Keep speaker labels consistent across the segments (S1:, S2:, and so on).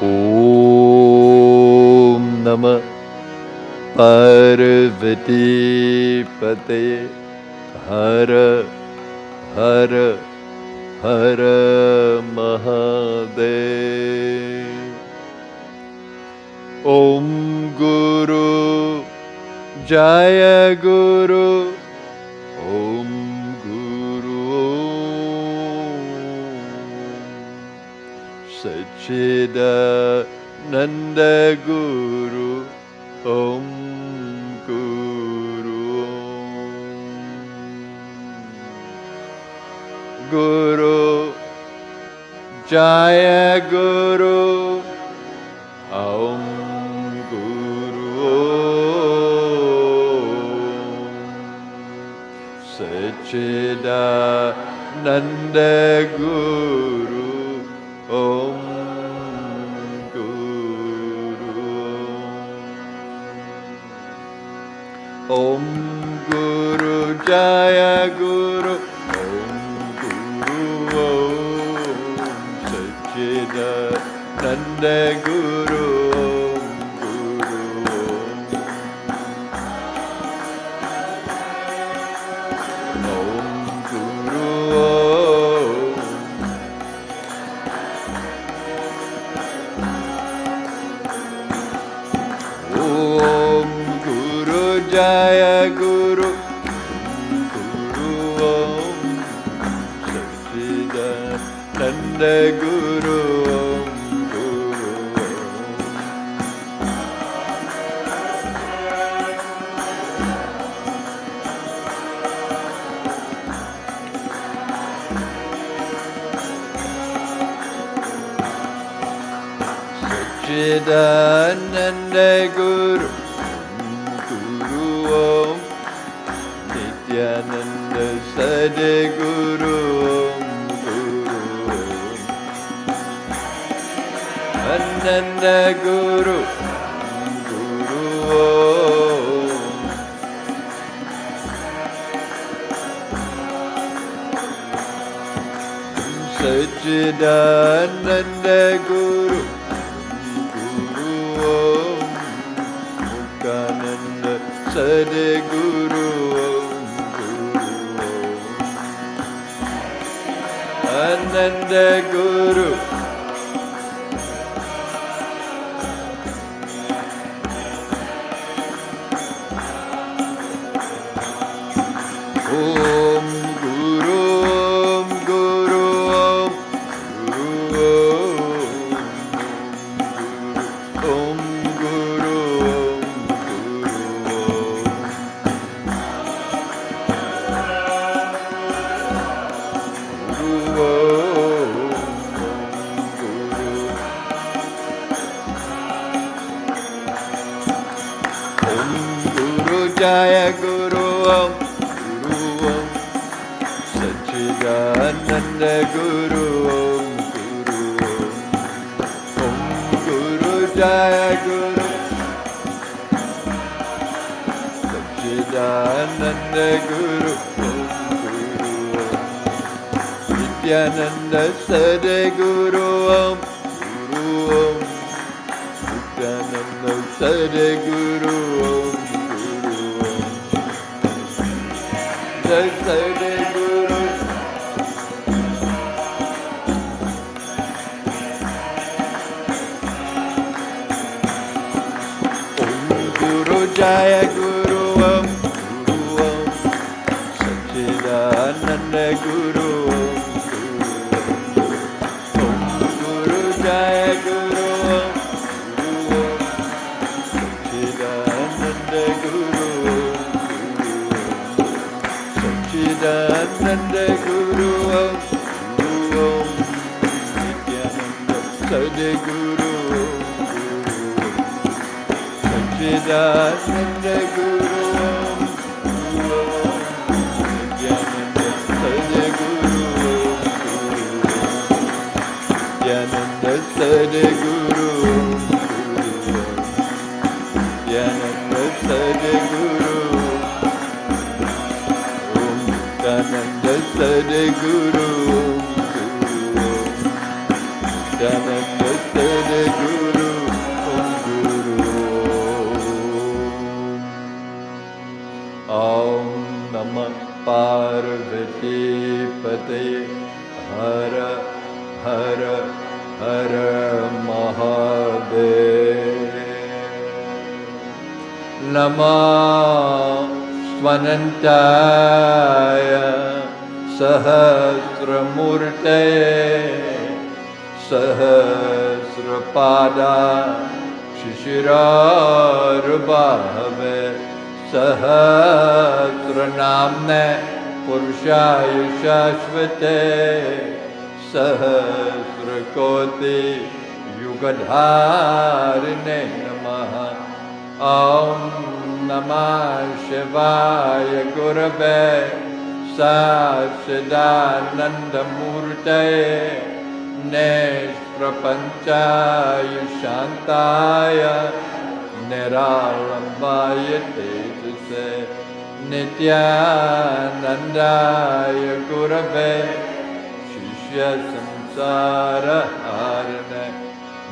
S1: Om Namah Parvati Pate Hara Hara Hara Mahadev. Om Guru Jaya Guru Om Guru Sachidananda Guru Om Guru Guru Jaya Guru Om Guru Sachidananda Guru Om Om Guru Jaya Guru Om Guru Om Sachidananda Guru Om Guru Om Guru Om Guru Jaya Guru Guru Om Sachidananda Guru Om Guru Sachidananda Guru Om Nityananda Sadguru Om Guru Ananda Guru Guru Om Sachidananda Guru Guru Om Mukhananda Sadguru Om Guru Ananda Guru Om Guru Om Guru Om Guru Om Guru Om Guru Jaya Guru Om Guru Om Sachidananda Guru Om Guru Om Guru Jaya Guru Sachidananda Guru Om Guru Nityananda Sadguru Om Guru Om Nityananda Sadguru Om Sadguru Om Guru Jaya Guru Om Guru Om Sachidananda Guru Om Guru Jaya Guru Om Guru Om Sachidananda Guru Sachidananda Guru Om Guru Om Nityananda Sadguru Sachidananda Guru Om Guru Om Nityananda Sadguru Nityananda Sadguru Nityananda Sadguru Nityananda Sadguru Nityananda Sadguru Namo Svanantaya Sahasramurte Sahasrapada Shishirarubhave Sahasranamne Purushaya Shashvate Sahasrakoti Yugadharine Namaha Om Namah Shivaya Gurave Sachidananda Murte Neshprapanchaya Shantaya Niralambaya Tejase Nityanandaya Gurave Shishya Samsara Harane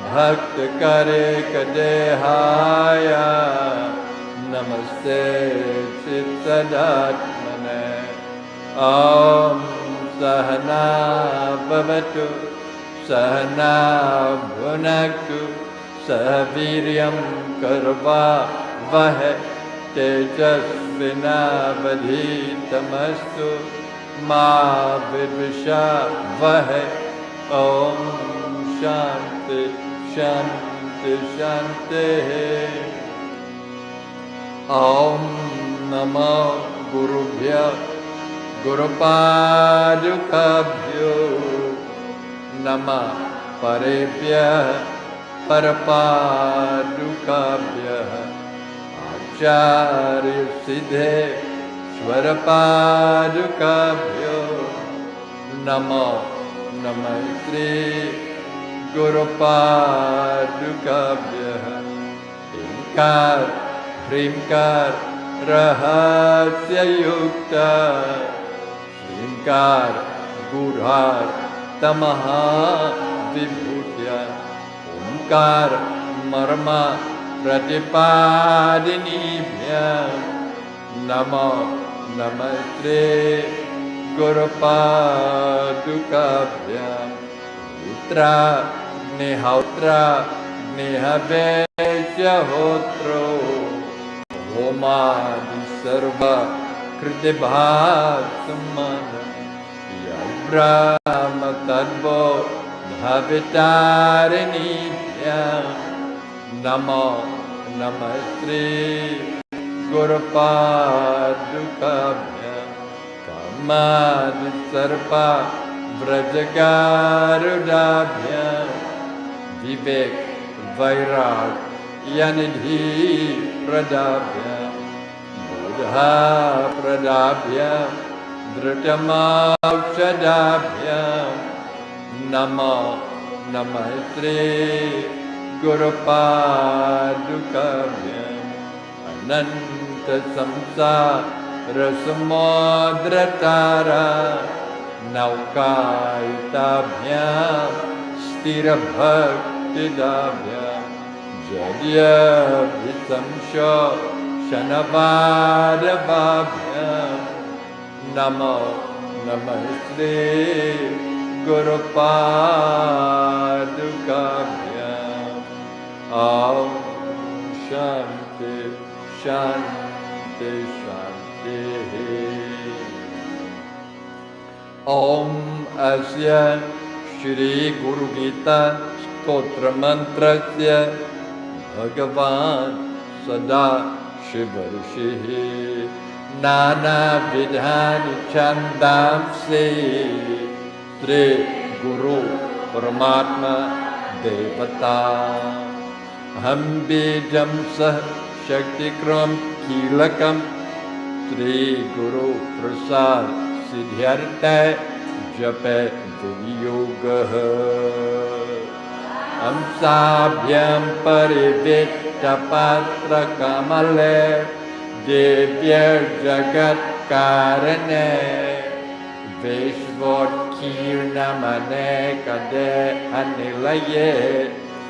S1: Bhakta Kare Kadehaya Namaste Chittadatmane Om Sahana Bhavatu Sahana Bhunaktu Sahaviryam Karva Vahe Tejasvinavadhitamastu Ma Vidvisha Vahe Om Shanti Shanti Shanti Om Namo Gurubhya Gurupadukabhyo Nama Parebhya Parapadukabhya Acharya Siddhe Swarapadukabhyo Namo Namaste Gurupadukabhya Inkar Hrimkar Rahasya Yukta Hrimkar Gurhar Tamaha Vibhutya Omkar Marma Pratipadinibhya Namo Namaste Gurupadukabhya Utra Nihautra Nihavesya Hotro Homadi Sarva Kritibhasamana Brahma Tadvo Bhavitarinibhya Namo Namaste Gurupadukabhya Kamadi Sarpa Vrajagarudabhya Vivek Vairag Yanidhi Pradabhya Buddha Pradabhya Dhritamaushadabhya Namo Namaste Gurupadukabhya Ananta Samsara Samudratara Naukaitabhya Stira Bhaktidabhya Jadya Visamsho Shanavadabhabhya Namo Namaste Gurupadukabhya Om Shanti Shanti Shanti Om Asya Shri Guru Gita Stotra Mantrasya Bhagavan Sada Shivarishihi Nana Vidhani Chandamse Tri Guru Paramatma Devata Ham Bijam Sah Shakti Kram Kilakam Tri Guru Prasad Siddhyartha Jape Vinyogaha Amsabhyam Parivitta Patra Kamale Devya Jagat Karane Vishvot Kirnamane Kade Anilaye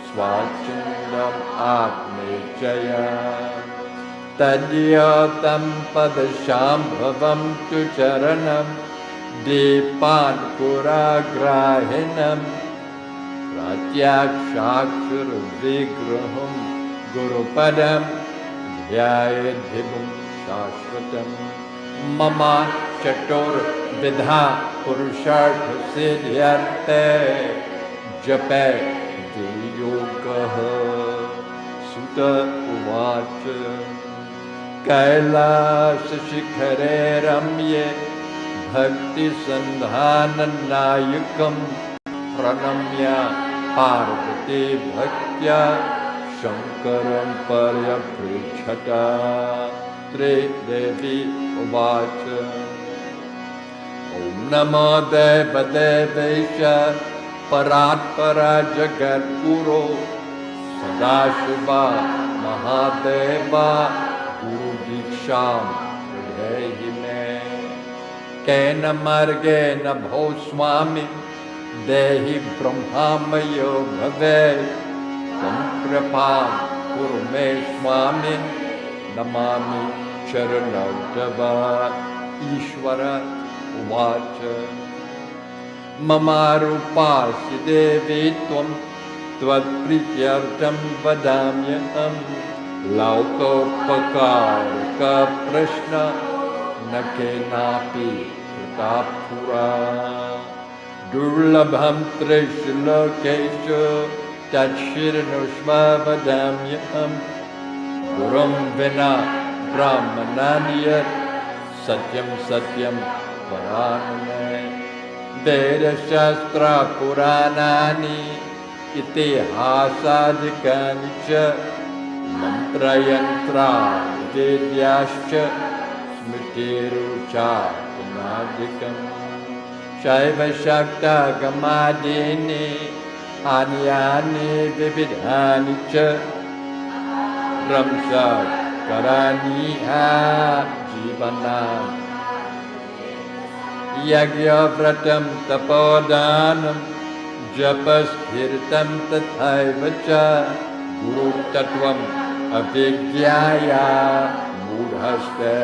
S1: Swachindam Atmejaya Tadyotam Padashambhavam Tu Charanam Deepan Kuragrahinam Pratyakshakshara Vigraham Gurupadam ध्यायेद्धिगुं शाश्वतं मम चतुर्विधा पुरुषार्थसिद्ध्यर्थे जपे वियोगः। सुत उवाच कैलासशिखरे रम्ये भक्तिसन्धाननायकं प्रणम्य पार्वती भक्त्या शङ्करं पर्यपृच्छता। त्रिदेवी उवाच ॐ नमो देवदेवेश परात्परा जगद्गुरो सदाशिवा महादेवा गुरुदीक्षां प्रदेहि मे। केन मार्गेण भो स्वामी देहि ब्रह्मामयो भवेत् त्वं कृपां कुरु मे स्वामी नमामि चरणौ तव। ईश्वर उवाच ममारूपासि देवी त्वं त्वत्प्रीत्यर्थं वदाम्यहं लौकोपकारकप्रश्न न केनापि कृता पुरा। दुर्लभं त्रिषु लोकेषु तच्छृणुष्व वदाम्यहं गुरुं विना ब्राह्मणान्यत् सत्यं सत्यं परान्मे। वेदशास्त्रपुराणानि इतिहासादिकानि च मन्त्रयन्त्रादिवेद्याश्च स्मृतिरुच्चाटनादिकम् शैवशाक्तागमादीनि अन्यानि विविधानि च ब्रह्मकराणीह जीवनानि। यज्ञव्रतं तपोदानं जपस्थिरतं तथैव च गुरुतत्त्वम् अभिज्ञाया मूढस्ते।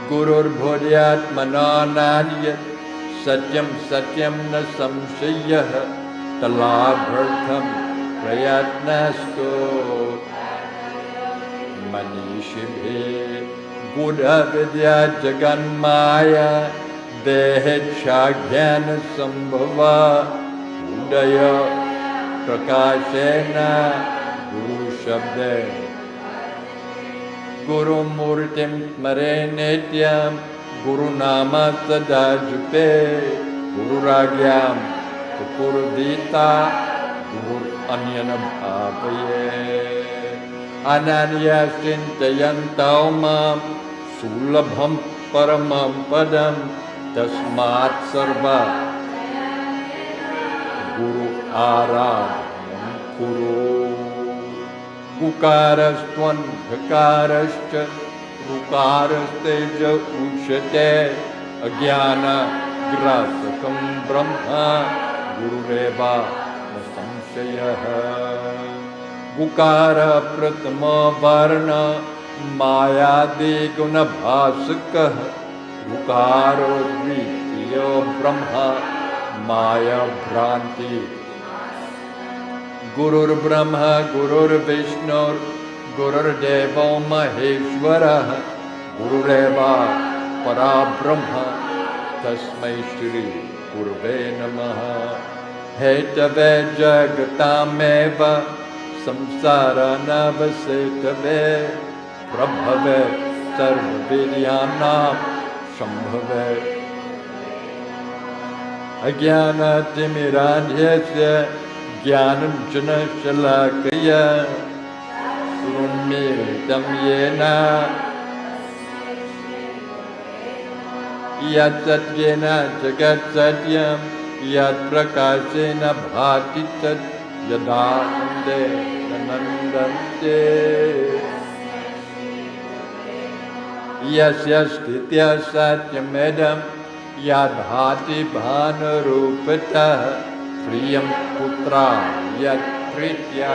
S1: गुरुर्भूयात्मनो नान्यत् सत्यं सत्यं न संशयः तलाभर्थं प्रयत्नस्तु मनीषिभिः। गूढविद्या जगन्माया देहेच्छाज्ञानसम्भवा उदय प्रकाशेन गुरुशब्दे। गुरुमूर्तिं स्मरे नित्यं गुरुनाम सदा जपे। गुरुराज्ञां कुर्वीता गुरुरन्यं भावये। अनन्या चिन्तयन्तौ मां सुलभं परमं पदं तस्मात् सर्वा गुरु आराधनं कुरु। गुकारस्त्वन्धकारश्च ऋकारस्तेज उच्यते अज्ञानग्रासकं ब्रह्म गुरुरेव न संशयः। गुकार प्रथमो वर्ण मायादिगुणभासकः ऋकारो द्वितीयो ब्रह्म माया भ्रांति। गुरुर्ब्रह्म गुरुर्विष्णुर्गुरुर्देवो महेश्वरः गुरुरेव पराब्रह्म तस्मै श्री गुरुवे नमः। हेतवे जगतामेव संसारानवसेतवे प्रभवे सर्ववीर्याणां सम्भवे। अज्ञानतिमिरान्धस्य ज्ञानाञ्जनशलाकया उन्मीलितं येन यत्सत्येन जगत्सत्यं यत्प्रकाशेन भाति तत् यदानन्दे नन्दन्ते। यस्य स्थित्या सत्यमेदं यद्भाति भानुरूपतः प्रियं पुत्रा यत्प्रीत्या।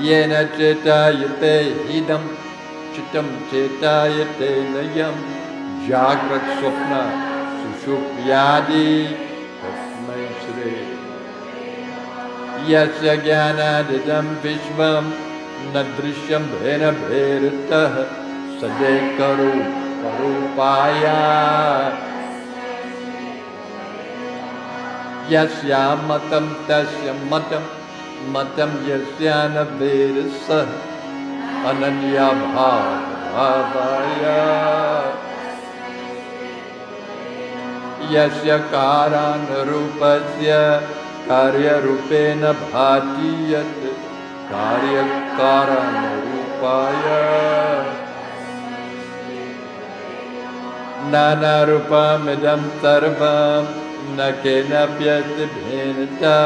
S1: येन चेतायते इदं चित्तं चेतायते लयं जाग्रत् स्वप्न सुषुप्त्यादि तस्मै Shri. Yasya jnanadidam vishvam na drishyam bhena bheritah sadekaru karupaya Yasya matam tasya matam matam yasya na bherasah ananya bhavaya Yasya karana rupasya karya rupena bhati yat karya karana rupaya nana rupam idam sarvam na kenapyat bhenata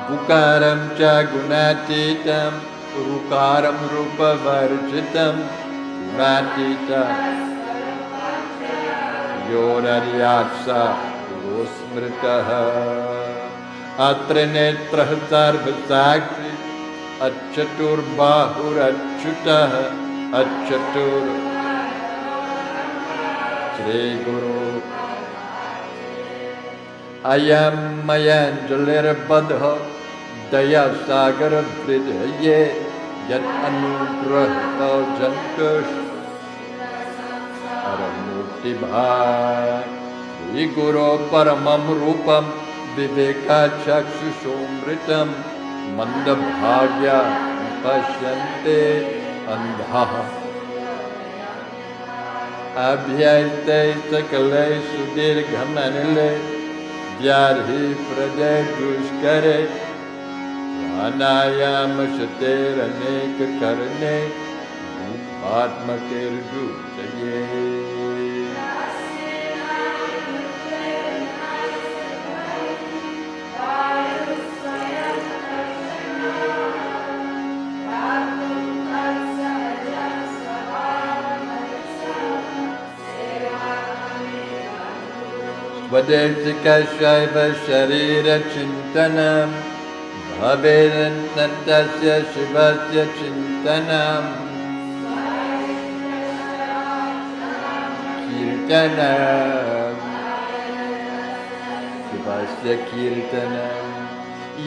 S1: Gukaram cha gunatitam Rukaram rupa varjitam Gunatitam Yonaryatsa Gosmritaha Atra netrah sarvasakri Achatur bahur achutaha Achatur Shri Guru Ayam mayanjalir badha Daya sagar vridhaye Yat anugrahta jankush Aramurti bhai Shri Guru paramam rupam Viveka chakshusomritam Manda bhagya pashyante andhaha Abhyaite sakale sudirghamanile Vyarhi pradhe dushkare Anayam shater anek karne Atma kirdu chaye Swadesika shaiva sharira chintanam Bhavedantasya shivasya chintanam Kirtanam Shivasya kirtanam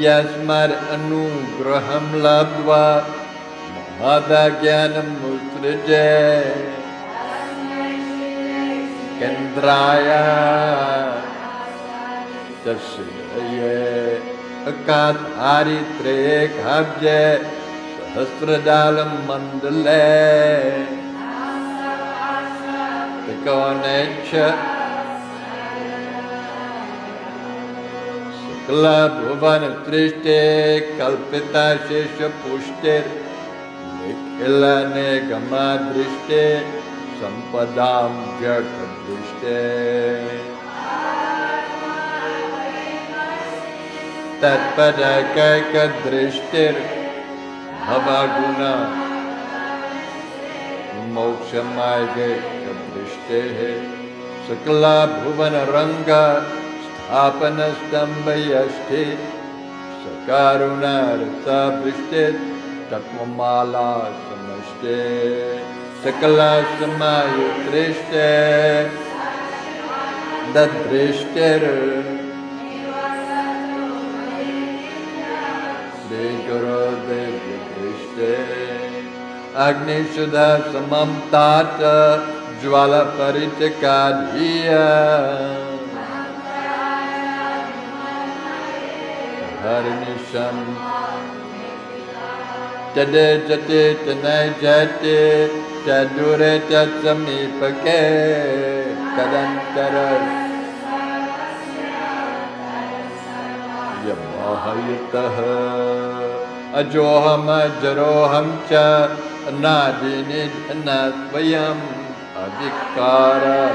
S1: Yasmar anugraham labdva Mahadagyanam mutraje Kendraya Tasyaye Akat haritre khabje Sahasradalam mandale Tikonecha Sakla bhuvan trishte Kalpita shesha pushter Nikhilane gama drishte Sampadam vyartha drishte Tatpadakaka drishtir Bhavaguna Mokshamayge drishte Sakla bhuvana ranga Sthapana stambhayashti Sakaruna rata brishtir Tatmamala samashte Sakala samayutrishte Dadrishtir Gurudeva Krishna Agni Sudha Samam Tata Jwala Paritakadhiya Harinisham Tade Jate Tanai Jate Tadure Tatsamipake Kadantara Yamahayataha Ajoham Ajaroham Cha Anadinid Anasvayam Avikara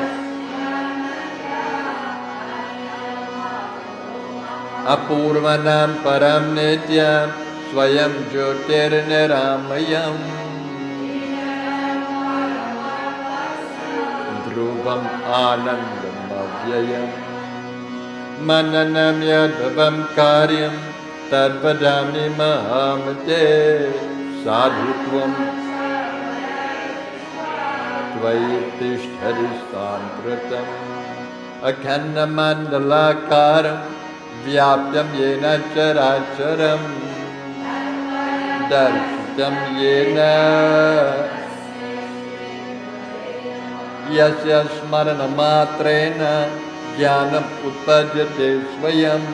S1: Apurvanam Param Nityam Swayam Jyotir Niramayam Dhruvam Anandam Avyayam Mananam Yadhavam Karyam Tadvadami Mahamate Sadhutvam वैतिष्ठति साम्प्रतम् अखण्डमण्डलाकारं व्याप्तं येन चराचरम् दर्शितं येन यस्य स्मरणमात्रेण ज्ञानम् उत्पद्यते स्वयम्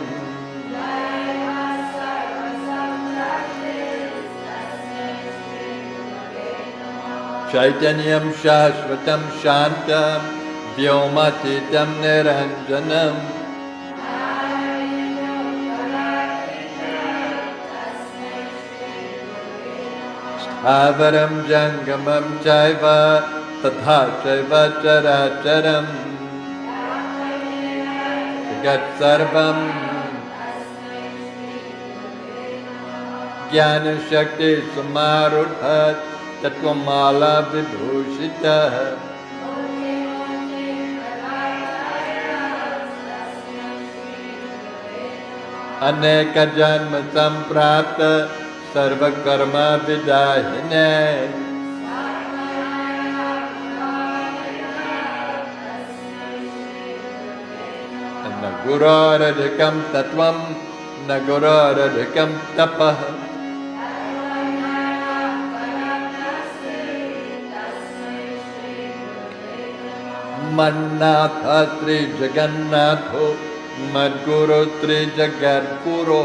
S1: चैतन्यं शाश्वतं शान्तं व्योमातीतं निरञ्जनम् स्थावरं जङ्गमं चैव तथा चैव चराचरम् जगत्सर्वं ज्ञानशक्तिसमारूढः तत्त्वमाला विभूषितः अनेकजन्म सम्प्राप्त सर्वकर्म विदाहिने न गुरोरधिकं तत्त्वं न गुरोरधिकं तपः मन्नाथ त्रिजगन्नाथो मद्गुरो त्रिजगद्गुरो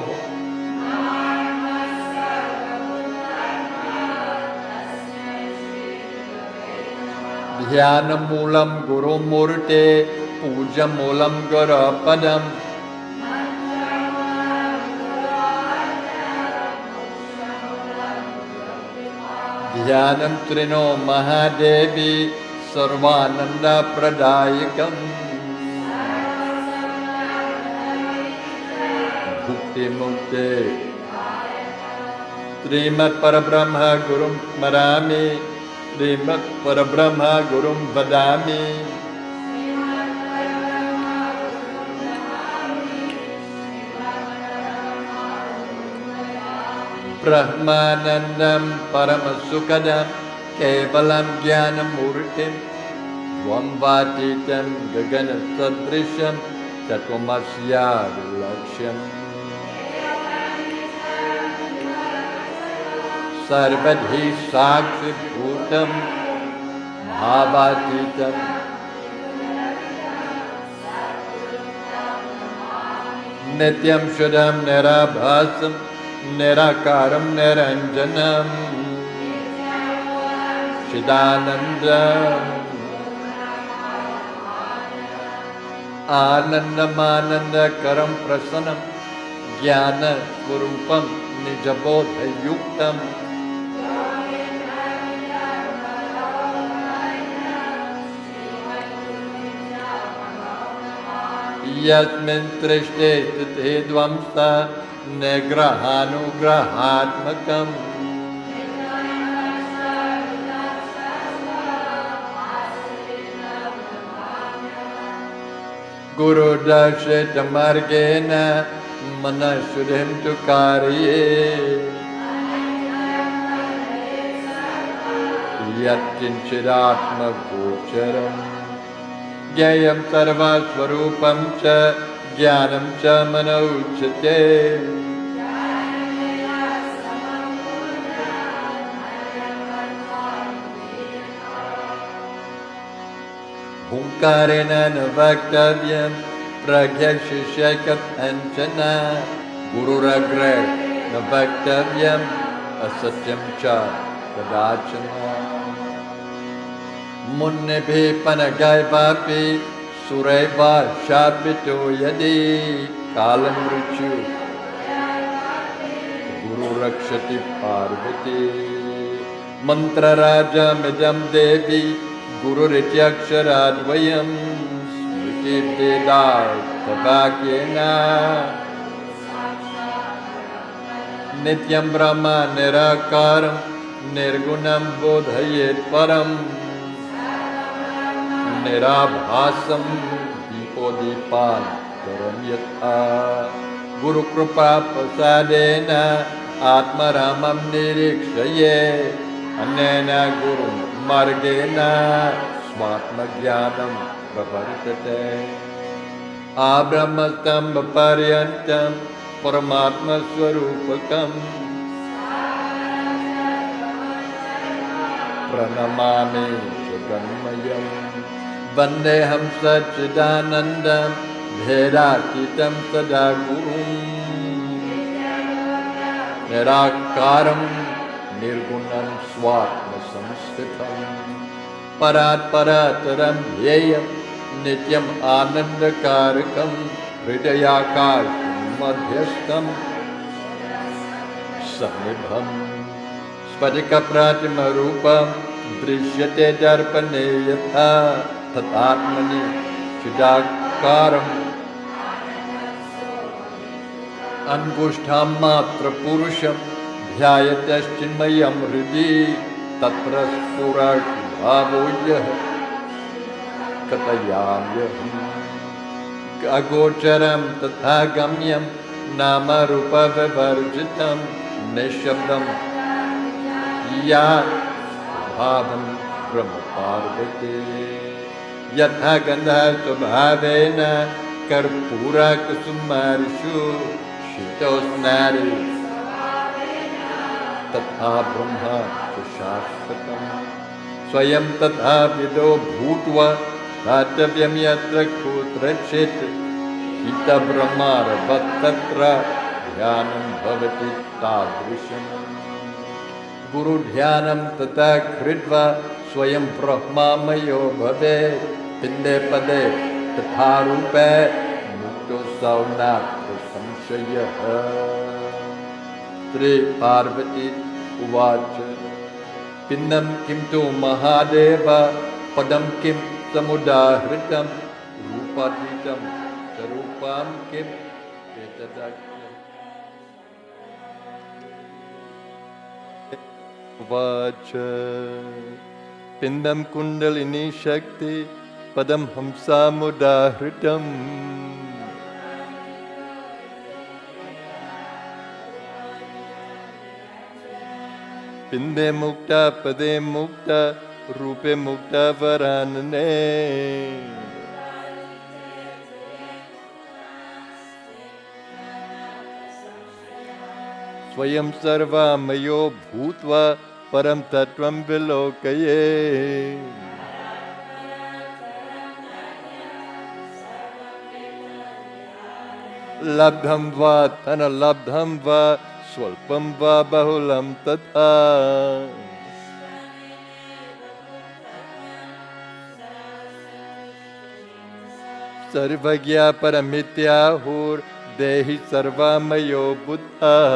S1: ध्यानमूलं गुरुमूर्ते पूजमूलं गुरुपदम् ध्यानं त्रिनो महादेवी सर्वानन्दप्रदायकम् भुक्तिमुक्ते श्रीमत्परब्रह्म गुरुं स्मरामि श्रीमत्परब्रह्म गुरुं वदामि ब्रह्मानन्दं परमसुखदं केवलं ज्ञानमूर्तिं द्वन्द्वातीतं गगनसदृशं तत्त्वमस्यादिलक्ष्यम् सर्वधी साक्षिभूतं भावातीतं नित्यं शुद्धं निराभासं निराकारं निरञ्जनम् चिदानन्दम् आनन्दमानन्दकरं प्रसन्नं ज्ञानस्वरूपं निजबोधयुक्तम् यस्मिन् दृष्टे स्थिते ध्वंसा निग्रहानुग्रहात्मकम् गुरुदर्शितमार्गेण मनः शुद्धिं तु कारये यत्किञ्चिदात्मगोचरम् ज्ञेयं सर्वस्वरूपं च ज्ञानं च मन उच्यते हुङ्कारेण न वक्तव्यं प्रज्ञशिष्यैककथञ्चन गुरुरग्रे न वक्तव्यम् असत्यं च कदाचन मुन्निभिः पनगैवापि सुरैव शापितो यदि कालमृत्यु गुरुरक्षति पार्वती मन्त्रराजमिदं देवी गुरुरित्यक्षराद्वयं स्मृतिवेदार्थवाक्येन नित्यं ब्रह्म निराकारं निर्गुणं बोधयेत् परम् निराभासं दीपो दीपान्तरं यथा गुरुकृपाप्रसादेन आत्मरामं निरीक्षये अनेन गुरुं मार्गेण स्वात्मज्ञानं प्रवर्तते आब्रह्मस्तम्भपर्यन्तं परमात्मस्वरूपकम् प्रणमामि जगन्मयं वन्देऽहं सच्चिदानन्दं भेदातीतं सदा गुरुं निराकारं निर्गुणं स्वात्मसंस्थितं परात् परात्परं ध्येयं नित्यम् आनन्दकारकं हृदयाकाशं मध्यस्थं सन्निभम् स्फटिकप्रतिमरूपं दृश्यते दर्पणे यथा तथात्मनि चिदाकारम् अंगुष्ठं मात्रपुरुषं ध्यायतश्चिन्मयं हृदि तत्र स्फुरद्भावो यः कथयाम्यहम् अगोचरं तथा गम्यं नामरूपविवर्जितं निःशब्दं या भावं ब्रह्मपार्वते यथा गन्धः स्वभावेन कर्पूरकुसुमारिषु शीतोष्णादि तथा ब्रह्म च शाश्वतम् स्वयं तथा विदो भूत्वा दातव्यं यत्र कुत्रचित् शीतब्रह्मारभत् तत्र ध्यानं भवति तादृशम् गुरुध्यानं तथा कृत्वा स्वयं ब्रह्मामयो भवेत् पिण्डे पदे तथा रूपे मुक्तो सौनात्र संशयः श्री पार्वती उवाच पिण्डं किं तु महादेव पदं किं समुदाहृतं रूपातीतं स्वरूपं किम् एतदख्यम् उवाच पिण्डं कुण्डलिनी शक्ति पदं हंसामुदाहृतम् पिण्डे मुक्ता पदे मुक्ता रूपे मुक्ता वरानने स्वयं सर्वमयो भूत्वा परं तत्त्वं विलोकये लब्धं वा धनलब्धं वा स्वल्पं वा बहुलं तथा सर्वज्ञ परमित्याहुर्देहि सर्वमयो बुद्धः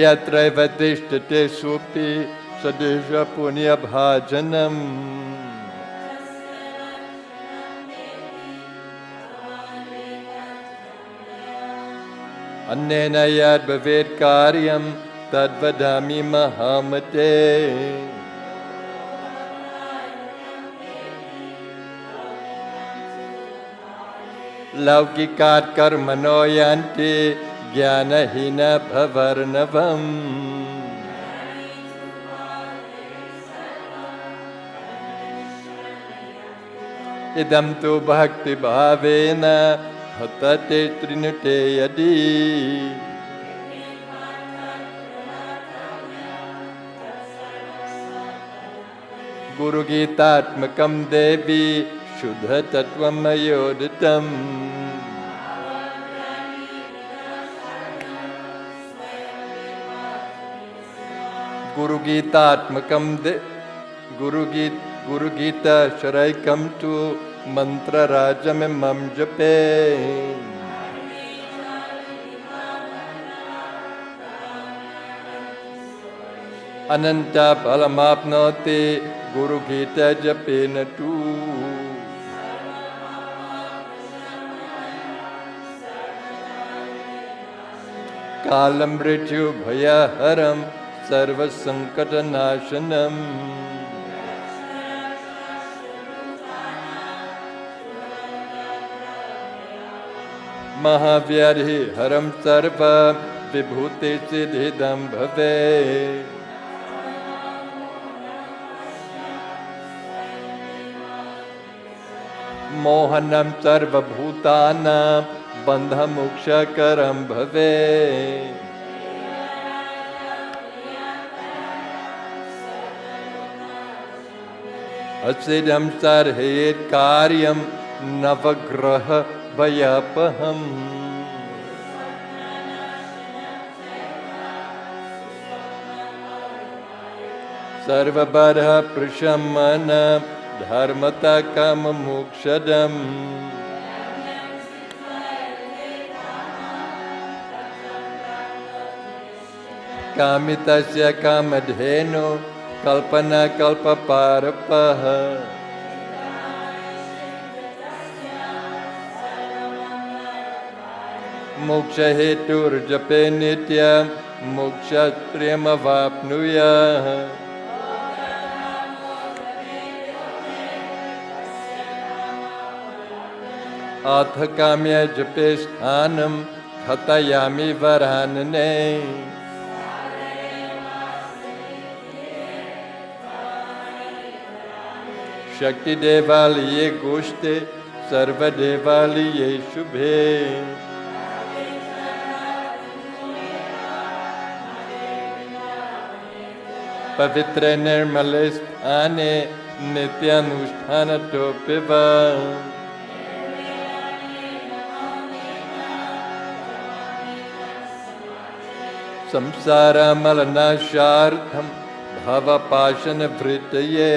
S1: यत्रैव तिष्ठते सुप्ति सदेश पुण्यभाजनम् अन्येन यद् भवेत् कार्यं तद्वदामि महामते लौकिकात् कर्मणो यान्ति ज्ञानहीन भवर्णवम् इदं तु भक्तिभावेन हतते त्रिनुते यदि गुरुगीतात्मकं देवी शुद्धतत्त्वमयोदितम् गुरुगीतात्मकं गुरुगीतशरैकं तु मन्त्रराजमिमं जपे अनन्तफलमाप्नोति गुरुगीतजपेन तु कालं मृत्युभयहरं सर्वसङ्कटनाशनम् महाव्याधिहरं सर्व विभूति सिद्धिदं भवेत्। मोहनं सर्वभूतानां बन्धमोक्षकरं भवेत्। असिदं सर्हेत् कार्यं नवग्रह भयापहम्। सर्वबरः प्रशमनं धर्मता काम मोक्षदम्। कामितस्य कामधेनु कल्पना कल्पपारपः। मोक्ष हेतुर्जपे नित्यं मोक्षत्रयमवाप्नुयात्। अथ काम्य जपे स्थानं खतयामि वरानने। शक्ति देवालये गोष्ठे सर्वदेवालये शुभे। पवित्र निर्मले स्थाने नित्यानुष्ठानतोऽपि वा। संसारमलनाशार्थं भवपाशनवृत्तये।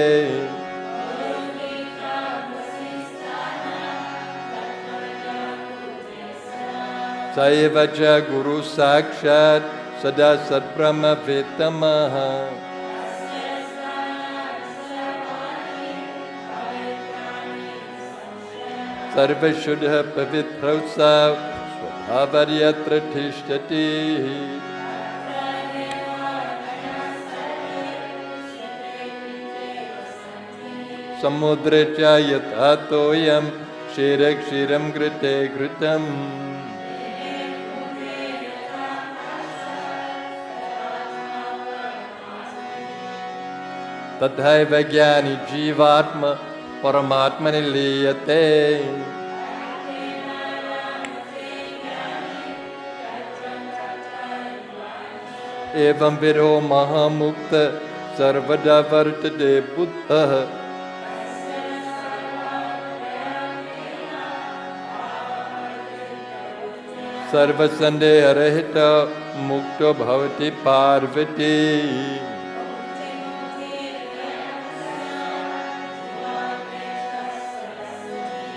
S1: स एव च गुरु साक्षात् सदा सद्ब्रह्मवेत्तमः। सर्वशुद्धः पवित्रौ सा स्वभावर्यत्र तिष्ठति। समुद्रे च यथा तोयं क्षीरक्षीरं घृते घृतम्। तथैव ज्ञानी जीवात्मा परमात्मनि लीयते। एवं विरो महामुक्त सर्वदा वर्तते बुद्धः। सर्वसंदेहरहित मुक्तो भवति पार्वती।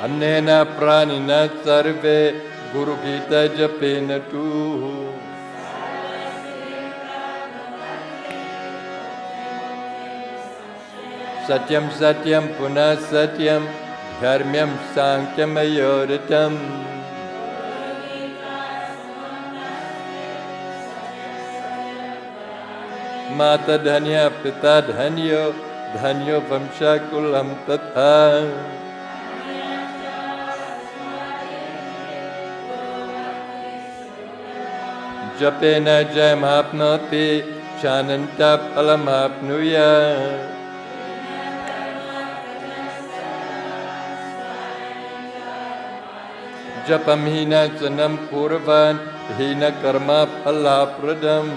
S1: अन्येन प्राणिनः सर्वे गुरुगीता जपेन तु। सत्यं सत्यं पुनः सत्यं धर्म्यं सांख्यमयोरितम्। माता धन्य पिता धन्यो धन्यो वंशकुलं तथा। जपेन जयमाप्नोति चानन्तं फलमाप्नुयात्। जपं हीनचनं कुर्वन् हीनकर्म फलाप्रदम्।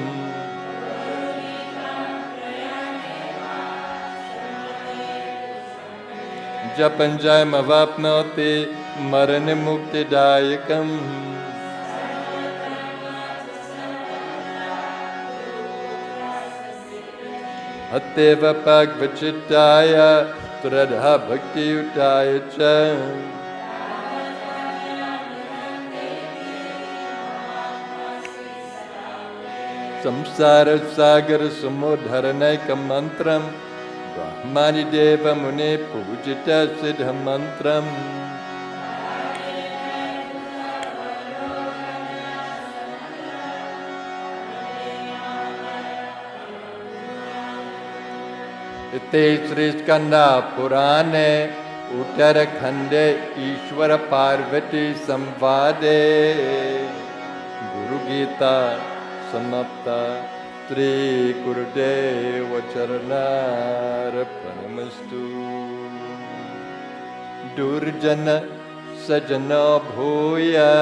S1: जपं जयमवाप्नोति मरणमुक्तिदायकम्। अतएव पाक्वचित्ताय त्रिधा भक्तियुताय च। संसार सागर समुद्धरणैकं मंत्रं ब्रह्मादि देव मुने पूजित सिद्ध मंत्रम्। इति श्री स्कंदा पुराणे उत्तरखंडे ईश्वर पार्वती संवादे गुरु Gita samapta. Tri Gurudeva Charanarapanastu. Durjana Sajana Bhoya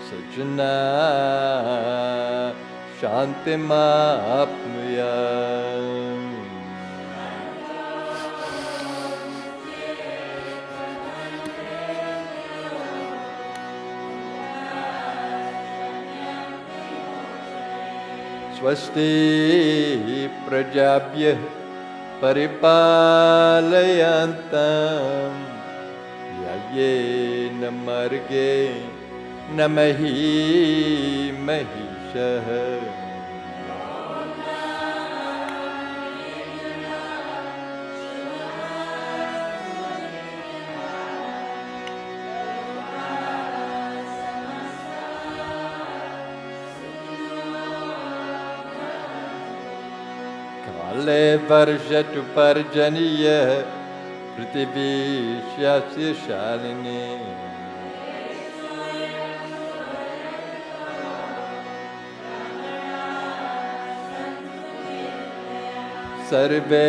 S1: Sajana Shantimapnuya. Swasti Prajabhyah Paripalayantam Yayena Marge Namahi Mahishah. Kale Varshatu Parjaniya Prithvi Shasya Shalini. Sarve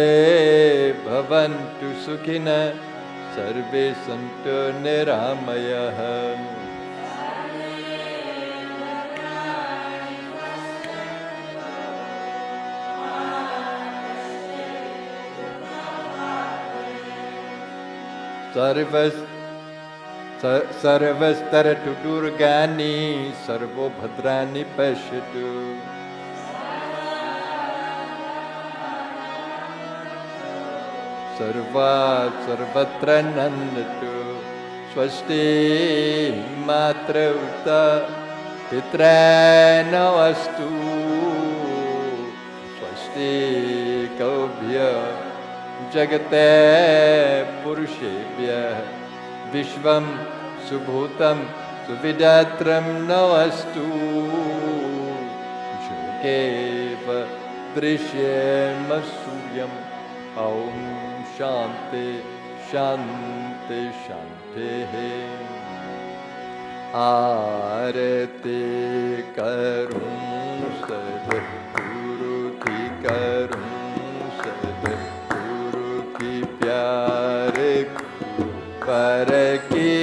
S1: Bhavantu Sukhina Sarve Santu Niramayah. Sarvastaratu Durgani Sarvo Bhadrani Pashatu. Sarvatra Nandatu. Swasti Matra Uta Pitrana Vastu. Swasti Kaubhya Jagate Purushebhya Vishvam Subhutam Suvidatram Navastu. Jogeva Drishyam Asuyam. Aum Shanti Shanti Shanti. Arati Karun Sadguru Ki Karun Pyare par ki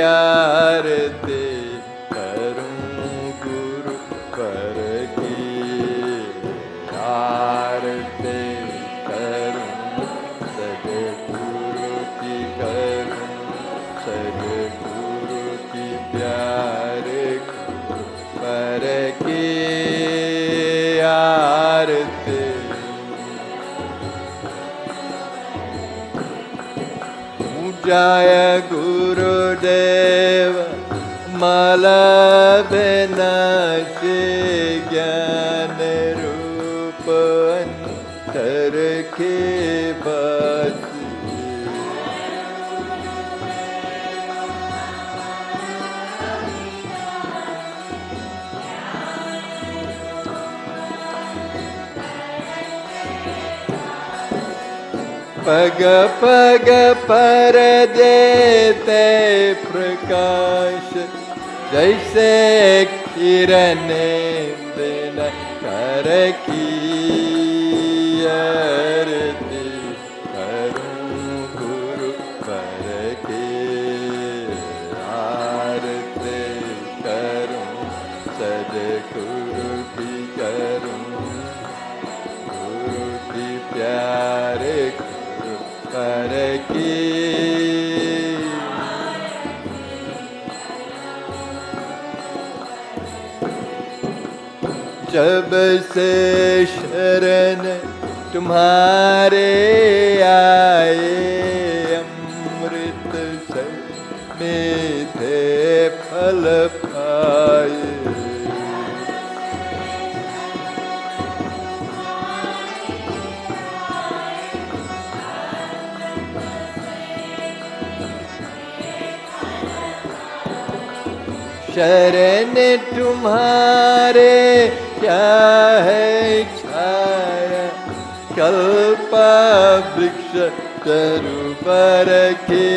S1: आरती करूं गुरु पर की आरती करूं सद्गुरु की करूं सद्गुरु की प्यारे पर की आरती जय गुरुदेव माला विनाशी ज्ञान रूप अंतर के बासी पग पग पर देते प्रकाश जैसे किरण दिन कर की आरती करूं गुरु पर की आरती करूं सद्गुरु की करूं गुरु की प्यारे पर की जब से शरण तुम्हारे आए अमृत से मीठे फल पाए शरण तुम्हारे क्या है छाया कल्प वृक्ष तरु पर के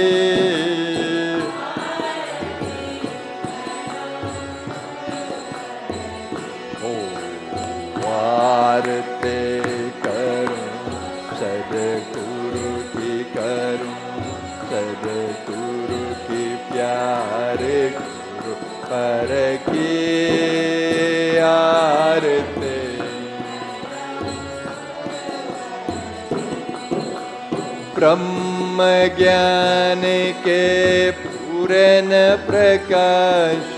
S1: आरती करूं सद्गुरु की करूं सद्गुरु की प्यारे गुरु पर की आरती ब्रह्म ज्ञान के पूर्ण प्रकाश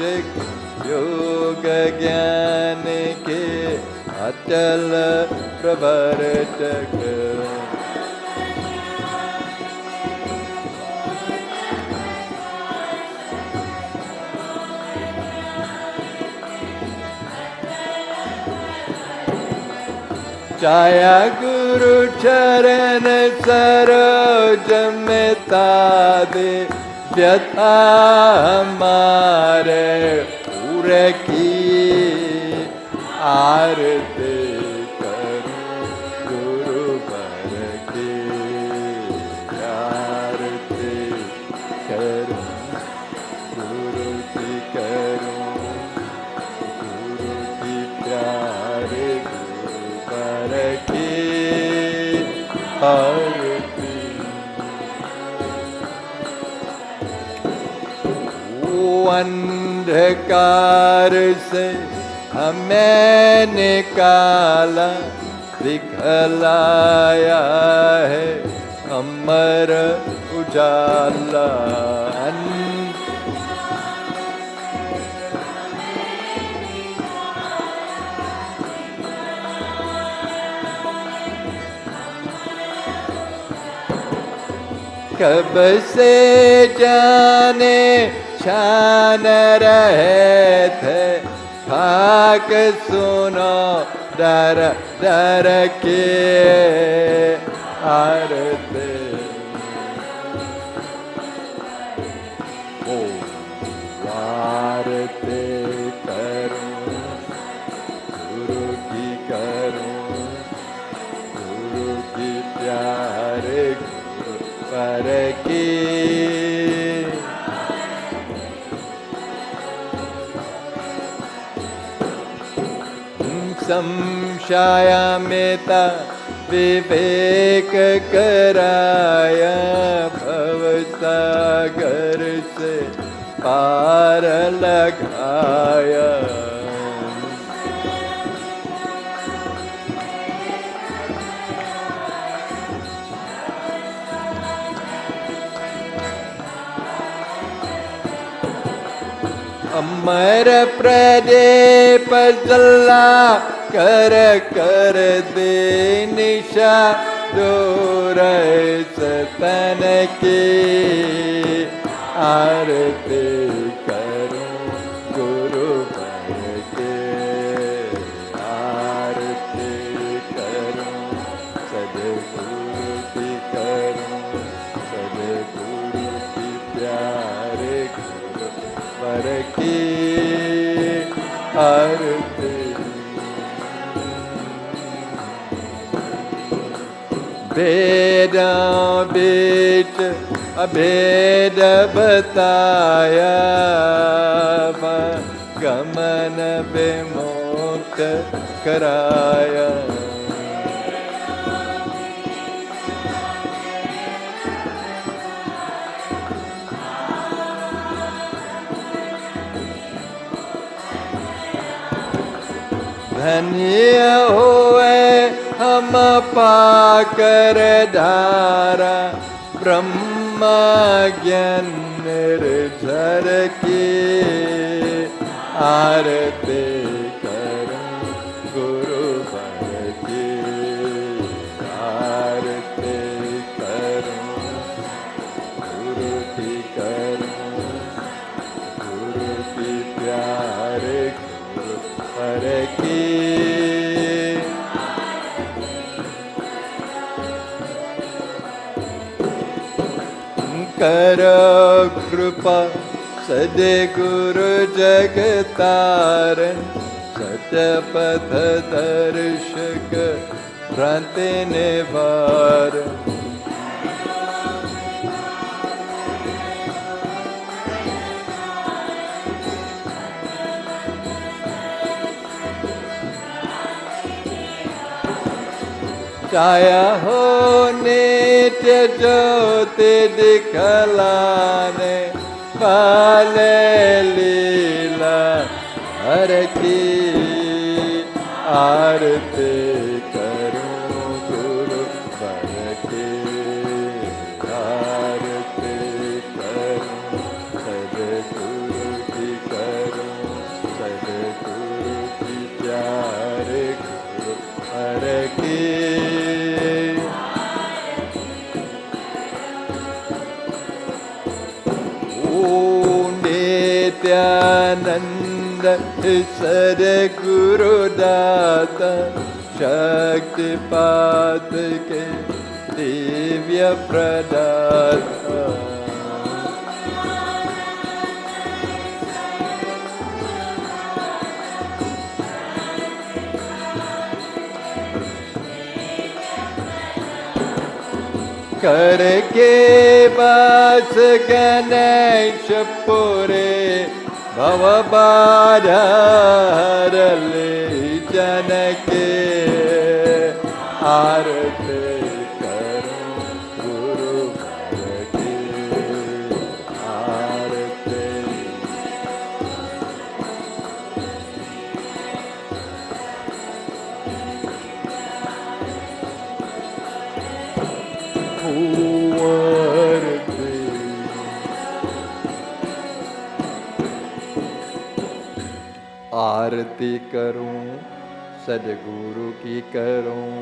S1: योग ज्ञान के अचल प्रवर्तक छाया गुरु चरण सरोज में तादे व्यथा हमारे पूरे की आरती करूं गुरु बर की आरती करूं गुरु की करूं गुरु की प्यारे गुरु बर की आरती अंधकार से हमें निकाला दिखलाया है अमर उजाला कब से जाने छान रहे थे खाक सुनो डर डर के आरती ओ आरती करूं गुरु की करूं गुरु की प्यारे गुरु पर की संशयमिता विवेक कराया भवसागर से पार लगाया अमर प्रदीप जला कर कर दे निशा दूर सतन की आरती करूं गुरु बर के आरती करूं सद्गुरु की करूं सद्गुरु की प्यारे गुरु बर की आरती भेदों बीच अभेद बताया गमन विमुक्त कराया धन्य हुए हम पाकर धारा ब्रह्म ज्ञान निर्झर की आरती करूं गुरु बर की आरती करूं गुरु की करूं गुरु की प्यारे गुरु बर की करो कृपा सद्गुरु जगतारण सत्यपथ दर्शक भ्रांति निवारण छाया हो नित्य ज्योति दिखलाने वाले लीला हर की आरती करूं गुरु वर की आरती करूं सदगुरु की करूं सदगुरु की प्यारे गुरु वर की नित्यानंद सदगुरु दाता शक्तिपात के दिव्य प्रदाता करके वास गणेश पुरे भवबाधा हरले जन के आरती करूं गुरु वर की आरती आरती करूं सदगुरु की करूं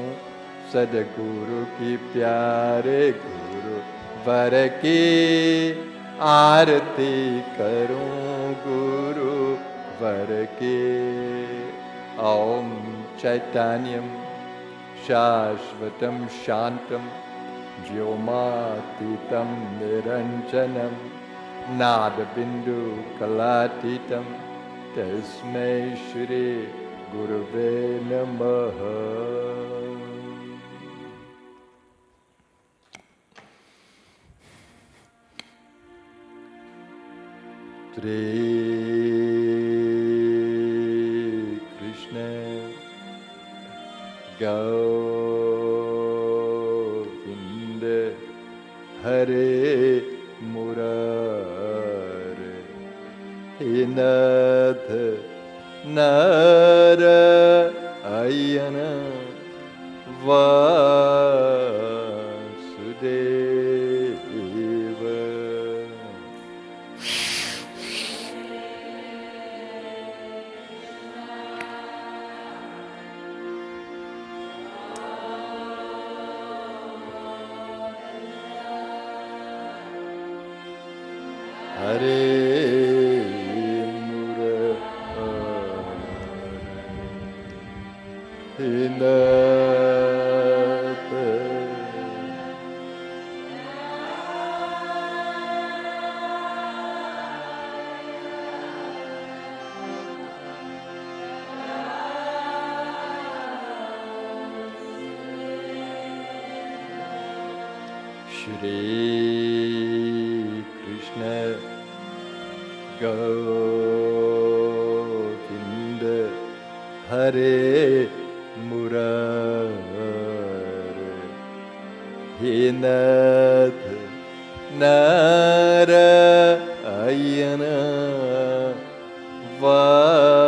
S1: सदगुरु की प्यारे गुरु वर की आरती करूं गुरु वर की ओम चैतन्यम शाश्वतं शांतं व्योमातीतं निरंजनं नादबिंदु कलातीतं तस्मै श्री गुरुवे नमः। श्री कृष्ण गोविंद हरे मुरारे हे नाथ नारायण वासुदेव। हरे श्री कृष्ण गोविंद हरे मुरारे हे नाथ नारायण वासुदेव।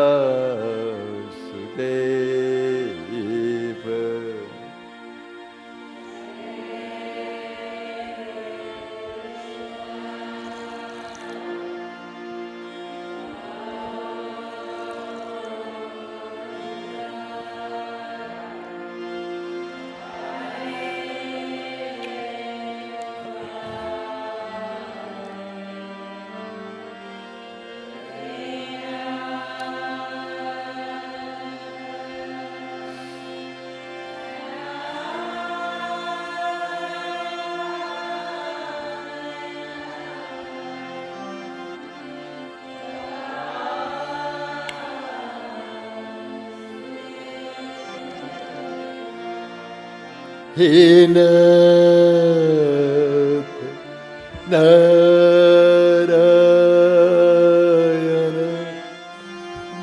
S1: हे नाथ Narayan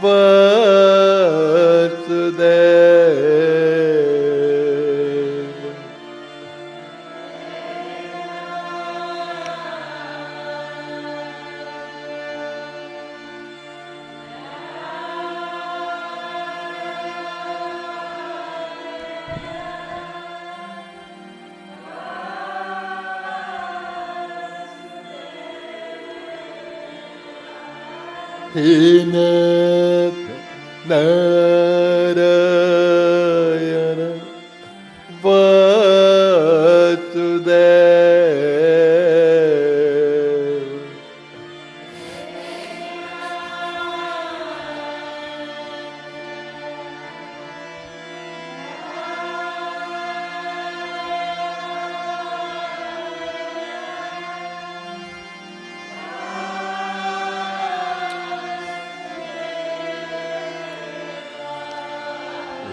S1: Vasudev. Hinata Narayana Vasudeva.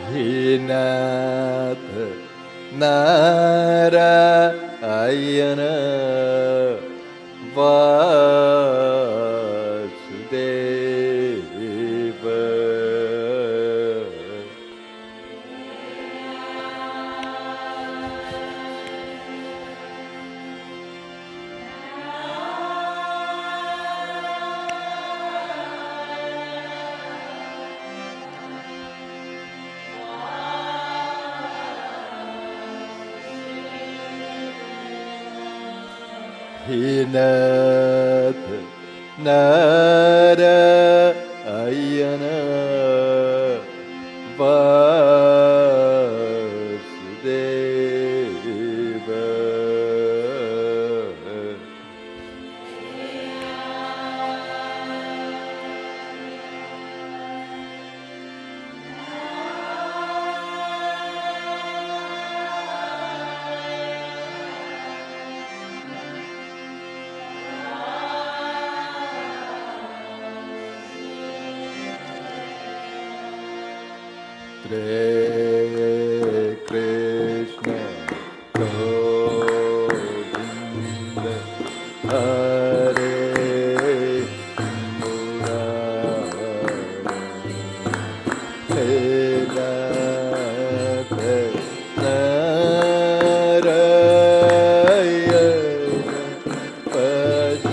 S1: Hinata Narayana Vasudeva. Hinata Narayana Vasudeva. Hare Krishna Govinda Hare Murari He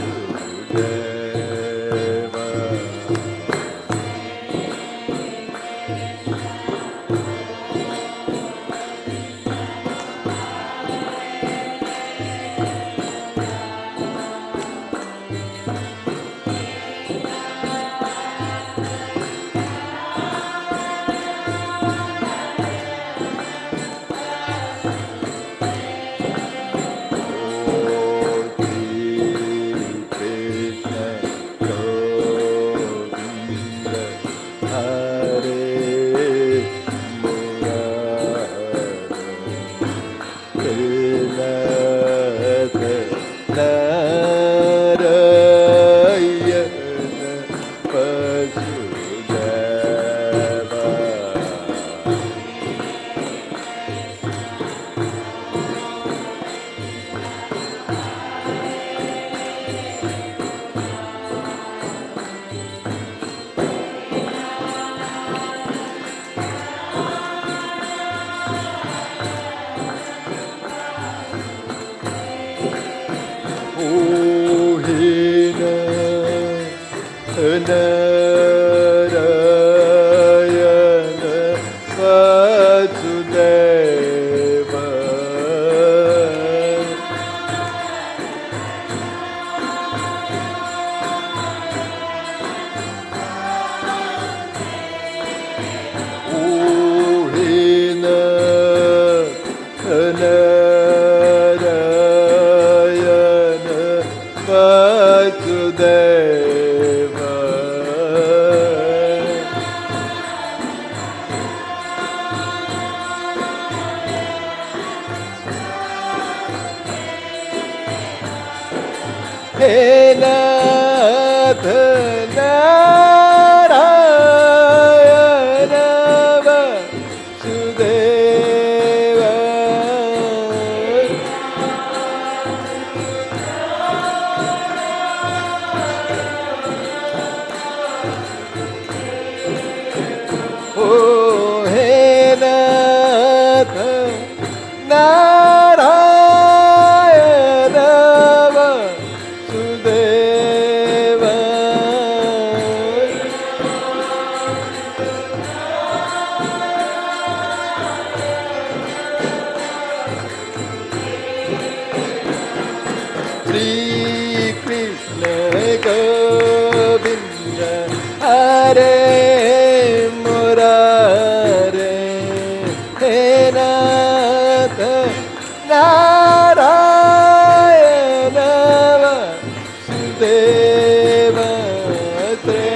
S1: Nath Narayana Vasudeva. Oh, He Nath Narayana Vasudeva. Shri Krishna Govinda Hare Murare, He Nath Narayana Vasudeva Tre.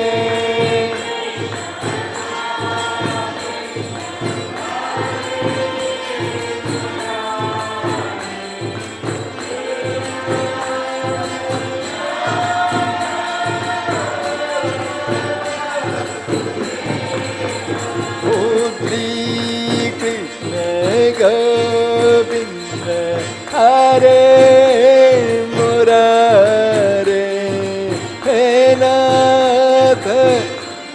S1: Govinda Hare Murare, He Nath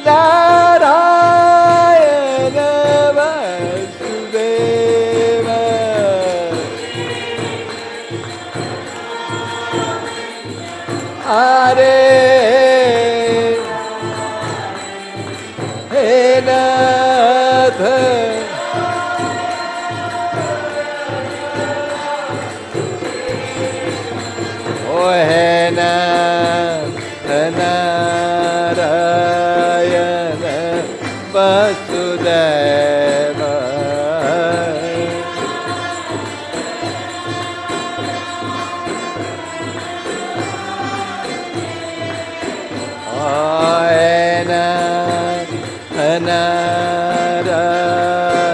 S1: Narayana Vasudeva. Hare He Nath Narayana Vasudeva.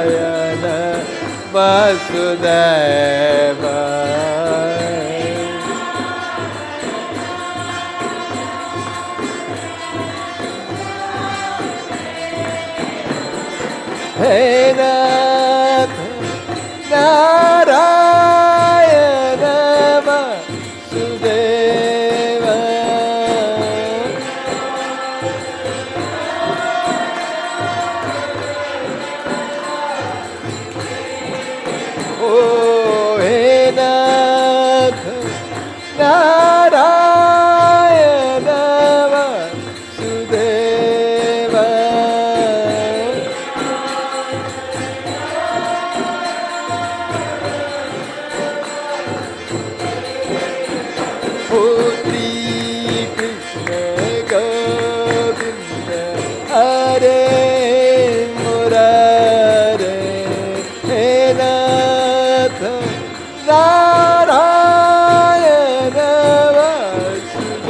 S1: Narayana Vasudeva. He Nath Narayana Vasudeva. Oh, He Nath Narayana Vasudeva. Putri Krishna Govinda Hare Murare, He Nath Narayana Vasudeva.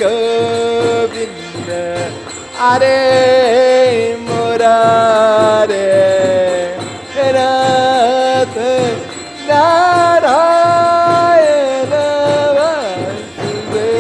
S1: Govinda Hare Murare, He Nath Narayana Vasudeva.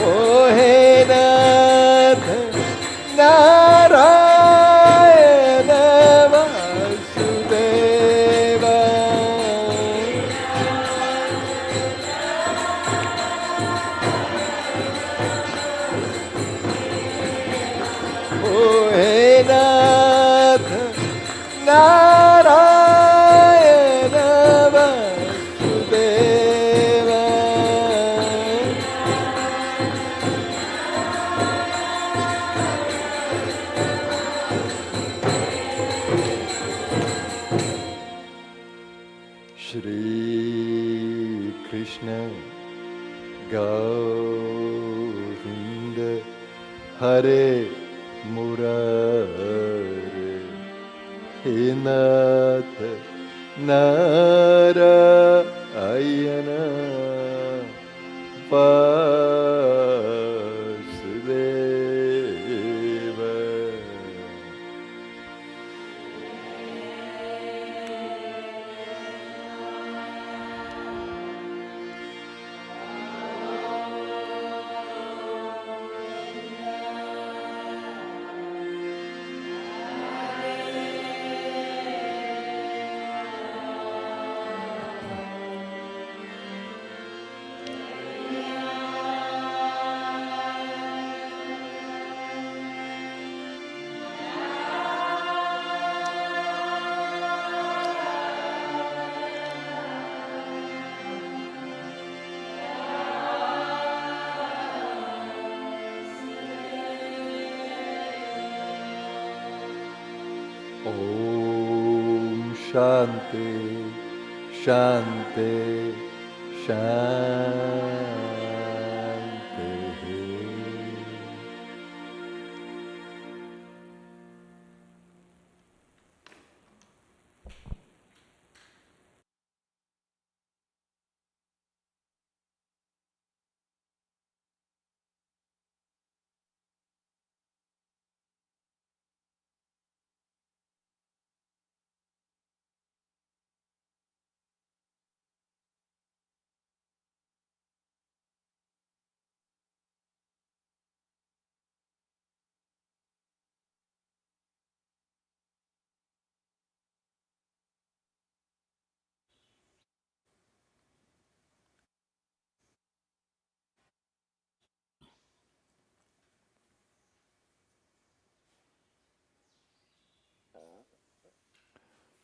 S1: Oh, He Nath Narayana Vasudeva. Oh, He Nath Narayana Vasudeva. Shri Krishna Govinda Hare Murare, He Nath Narayana Vasudeva. Shanti, Shanti, Shanti.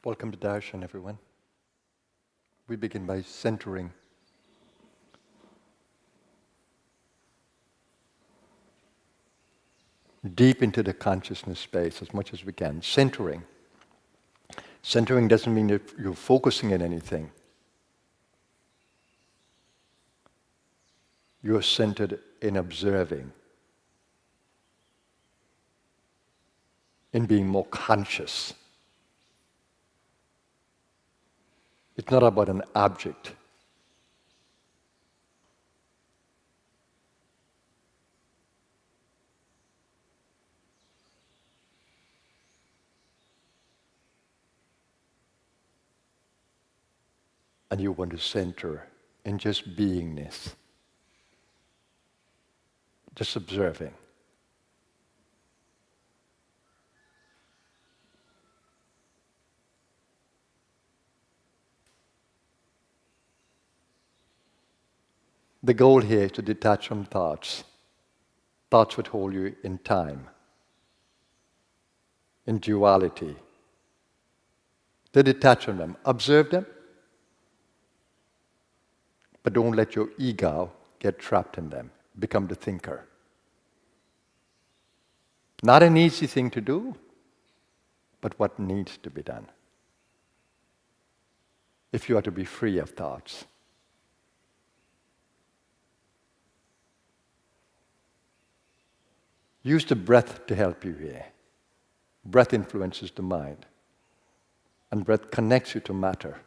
S1: Welcome to Darshan, everyone. We begin by centering. Deep into the consciousness space as much as we can. Centering. Centering doesn't mean that you're focusing on anything. You're centered in observing, in being more conscious. It's not about an object. And you want to center in just beingness, just observing. The goal here is to detach from thoughts. Thoughts would hold you in time, in duality. To detach from them, observe them, but don't let your ego get trapped in them. Become the thinker. Not an easy thing to do, but what needs to be done if you are to be free of thoughts. Use the breath to help you here. Breath influences the mind, and breath connects you to matter.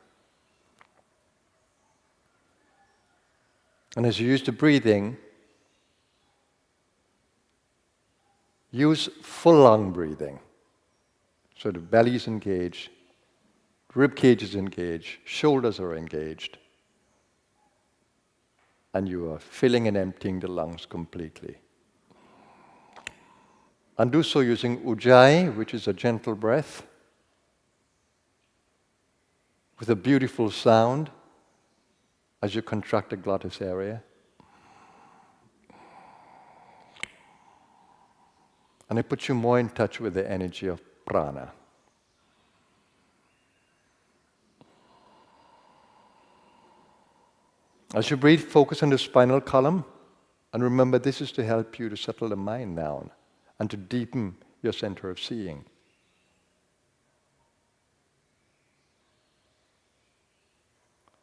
S1: And as you use the breathing, use full lung breathing. So the belly is engaged, rib cage is engaged, shoulders are engaged, and you are filling and emptying the lungs completely. And do so using Ujjayi, which is a gentle breath, with a beautiful sound as you contract the glottis area. And it puts you more in touch with the energy of prana. As you breathe, focus on the spinal column. And remember, this is to help you to settle the mind down and to deepen your center of seeing.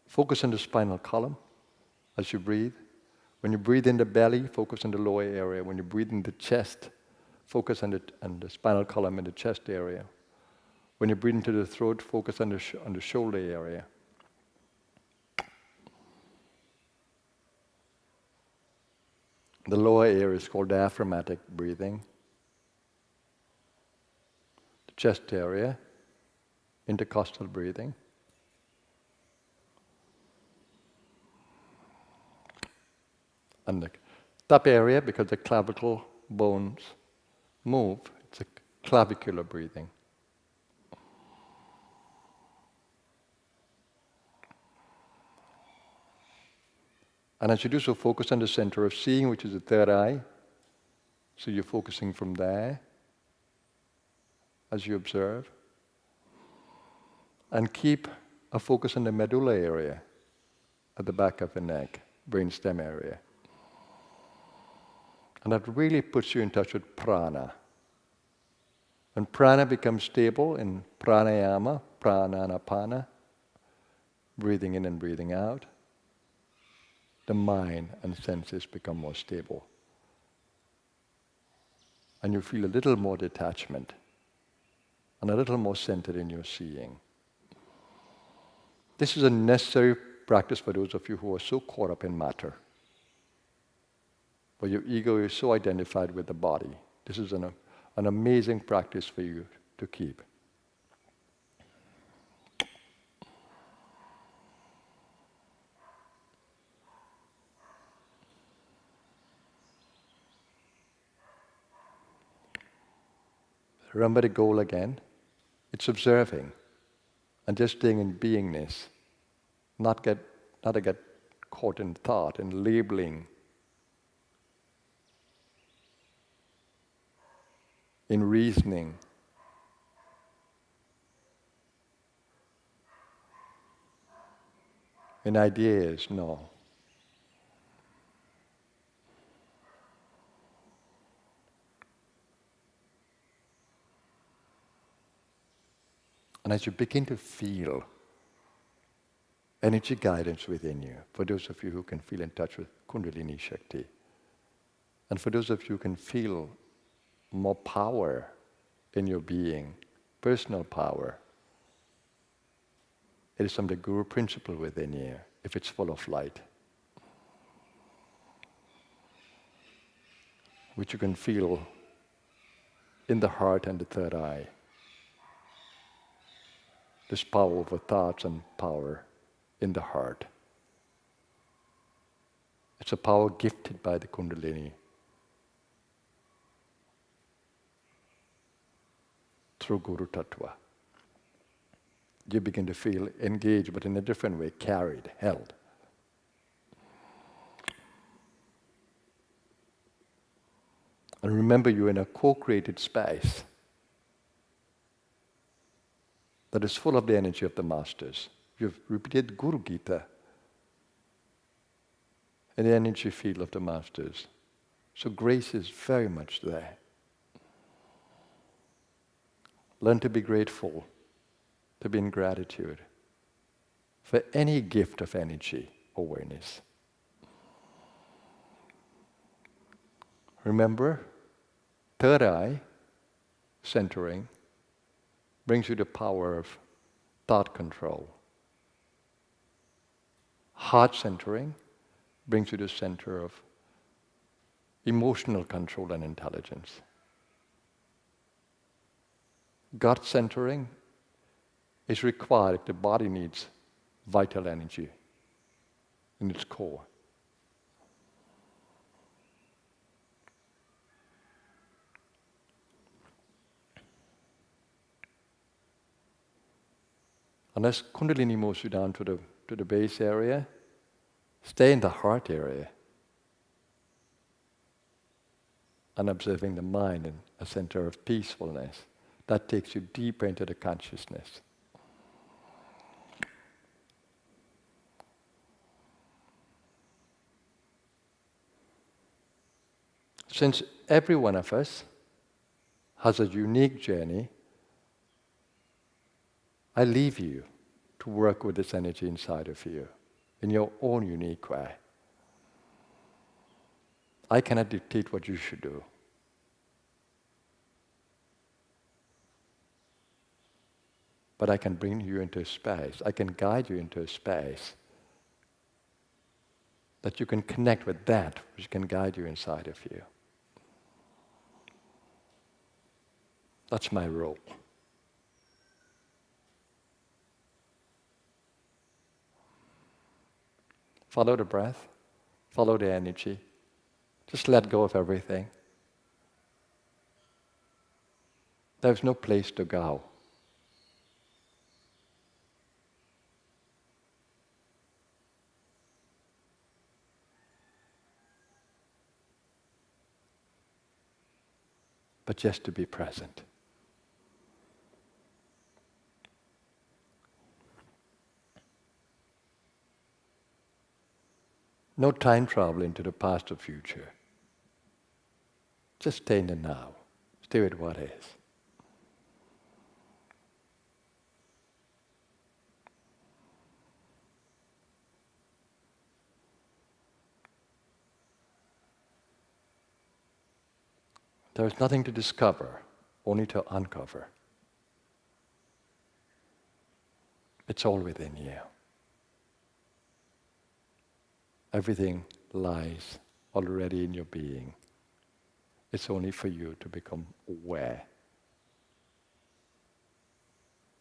S1: Focus on the spinal column as you breathe. When you breathe in the belly, focus on the lower area. When you breathe in the chest, focus on the spinal column in the chest area. When you breathe into the throat, focus on the shoulder area. The lower area is called diaphragmatic breathing. The chest area, intercostal breathing. And the top area, because the clavicle bones move, it's a clavicular breathing. And as you do so, focus on the center of seeing, which is the third eye. So you're focusing from there as you observe. And keep a focus on the medulla area at the back of the neck, brainstem area. And that really puts you in touch with prana. When prana becomes stable in pranayama, prana and apana, breathing in and breathing out, the mind and senses become more stable. And you feel a little more detachment and a little more centered in your seeing. This is a necessary practice for those of you who are so caught up in matter, where your ego is so identified with the body. This is an amazing practice for you to keep. Remember the goal again. It's observing and just staying in beingness, not to get caught in thought and labeling, in reasoning. In ideas, no. And as you begin to feel energy guidance within you, for those of you who can feel in touch with Kundalini Shakti, and for those of you who can feel more power in your being, personal power, it is from the Guru principle within you, if it's full of light, which you can feel in the heart and the third eye. This power over thoughts and power in the heart. It's a power gifted by the Kundalini through Guru Tattva. You begin to feel engaged, but in a different way, carried, held. And remember, you're in a co-created space that is full of the energy of the masters. You've repeated Guru Gita in the energy field of the masters. So grace is very much there. Learn to be grateful, to be in gratitude for any gift of energy, awareness. Remember, third eye, centering, brings you the power of thought control. Heart centering brings you the center of emotional control and intelligence. Gut centering is required if the body needs vital energy in its core. And as Kundalini moves you down to the base area, stay in the heart area and observing the mind in a center of peacefulness. That takes you deeper into the consciousness. Since every one of us has a unique journey, I leave you to work with this energy inside of you in your own unique way. I cannot dictate what you should do. But I can bring you into a space, I can guide you into a space that you can connect with that which can guide you inside of you. That's my role. Follow the breath, follow the energy. Just let go of everything. There's no place to go. But just to be present. No time travel into the past or future. Just stay in the now. Stay with what is. There's nothing to discover, only to uncover. It's all within you. Everything lies already in your being. It's only for you to become aware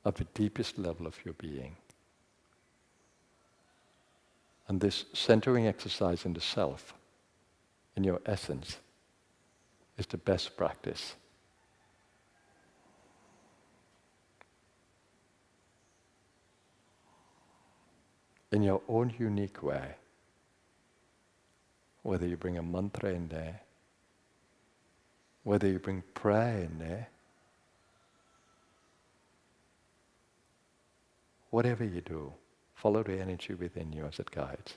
S1: of the deepest level of your being. And this centering exercise in the self, in your essence, is the best practice. In your own unique way, whether you bring a mantra in there, whether you bring prayer in there, whatever you do, follow the energy within you as it guides.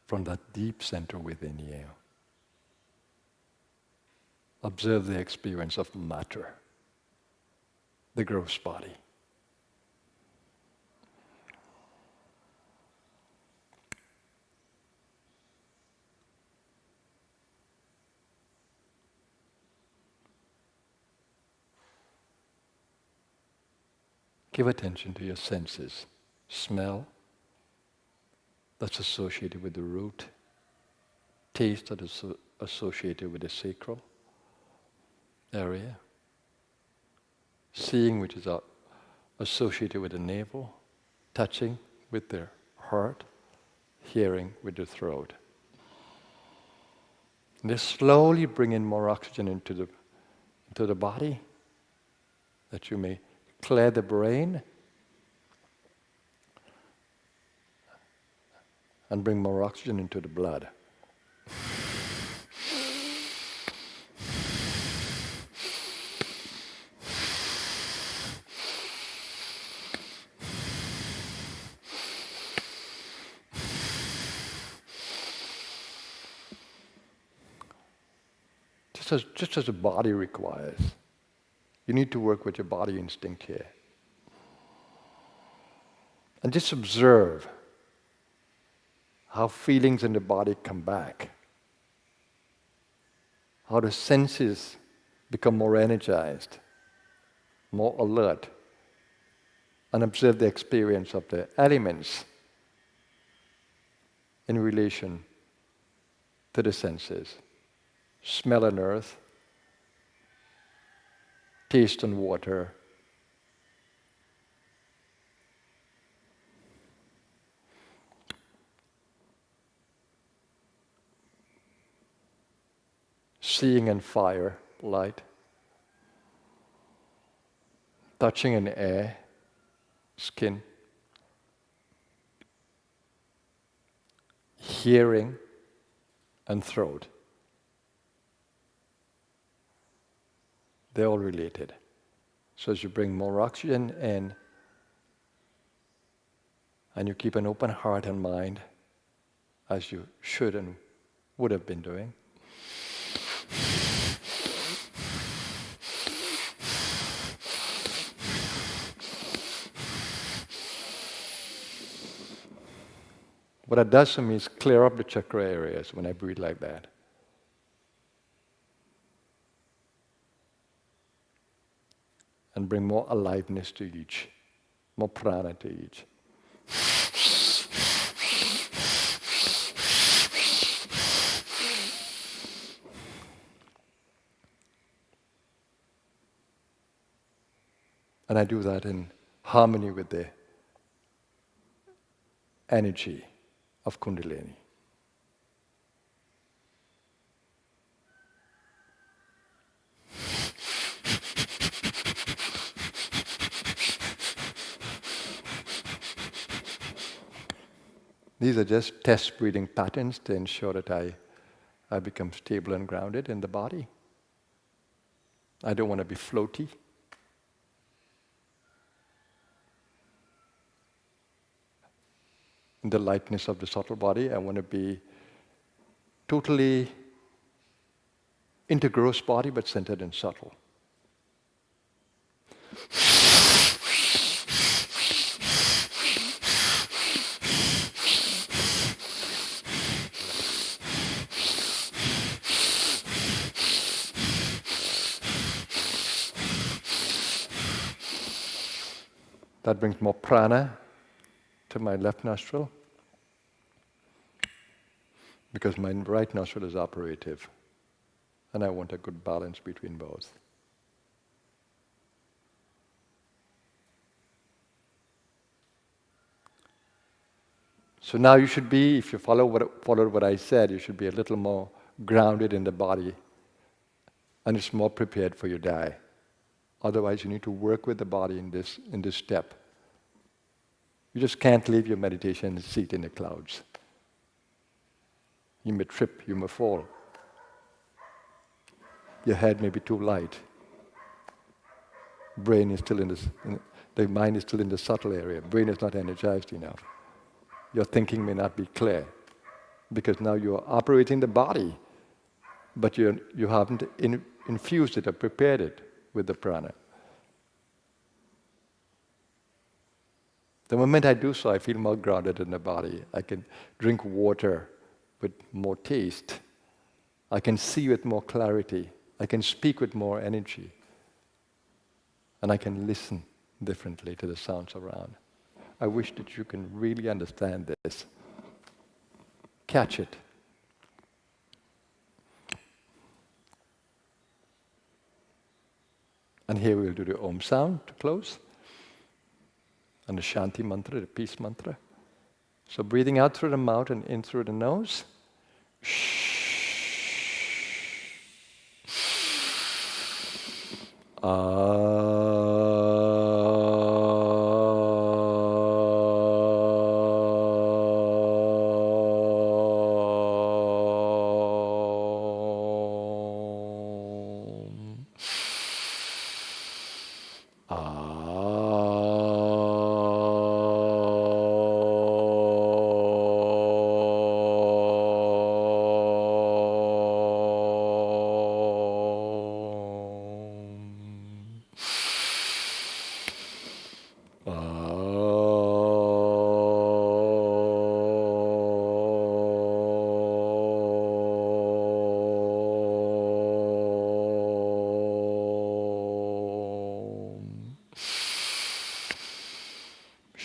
S1: from that deep center within you. Observe the experience of matter, the gross body. Give attention to your senses. Smell, that's associated with the root. Taste, that is associated with the sacral area. Seeing, which is associated with the navel. Touching with the heart. Hearing with the throat. And just slowly bring in more oxygen into the body, that you may clear the brain and bring more oxygen into the blood. Just as the body requires. You need to work with your body instinct here. And just observe how feelings in the body come back. How the senses become more energized, more alert. And observe the experience of the elements in relation to the senses. Smell and earth, taste and water, seeing and fire, light, touching and air, skin, hearing and throat. They're all related. So as you bring more oxygen in, and you keep an open heart and mind, as you should and would have been doing, what that does to me is clear up the chakra areas when I breathe like that. And bring more aliveness to each, more prana to each. And I do that in harmony with the energy of Kundalini. These are just test breathing patterns to ensure that I become stable and grounded in the body. I don't want to be floaty. In the lightness of the subtle body, I want to be totally into gross body but centered in subtle. That brings more prana to my left nostril, because my right nostril is operative, and I want a good balance between both. So now you should be, if you followed what I said, you should be a little more grounded in the body, and it's more prepared for your day. Otherwise, you need to work with the body in this step. You just can't leave your meditation seat in the clouds. You may trip, you may fall. Your head may be too light. Brain is still the mind is still in the subtle area. Brain is not energized enough. Your thinking may not be clear. because now you are operating the body, but you haven't infused it or prepared it with the prana. The moment I do so, I feel more grounded in the body. I can drink water with more taste. I can see with more clarity. I can speak with more energy. And I can listen differently to the sounds around. I wish that you can really understand this. Catch it. And here we'll do the Om sound to close. And the Shanti mantra, the peace mantra. So breathing out through the mouth and in through the nose.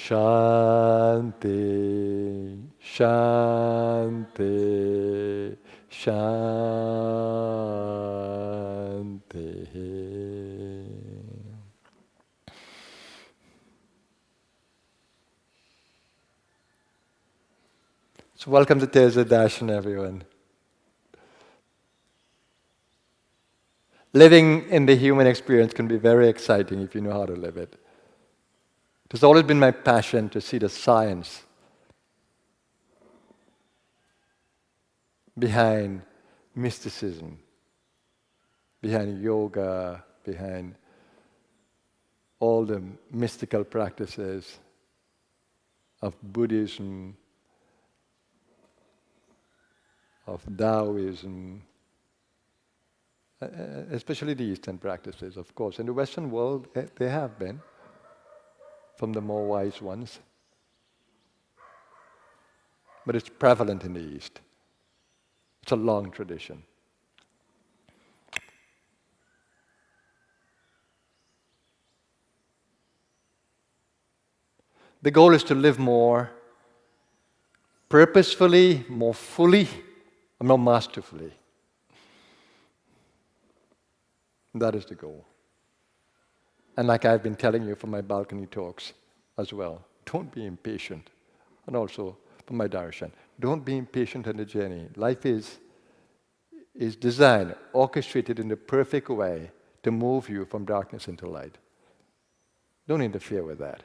S1: Shanti, Shanti, Shanti. So welcome to Thursday Darshan, everyone. Living in the human experience can be very exciting if you know how to live it. It has always been my passion to see the science behind mysticism, behind yoga, behind all the mystical practices of Buddhism, of Taoism, especially the Eastern practices, of course. In the Western world, they have been, from the more wise ones. But it's prevalent in the East. It's a long tradition. The goal is to live more purposefully, more fully, and more masterfully. That is the goal. And like I've been telling you from my balcony talks as well, don't be impatient. And also from my darshan, don't be impatient on the journey. Life is designed, orchestrated in the perfect way to move you from darkness into light. Don't interfere with that.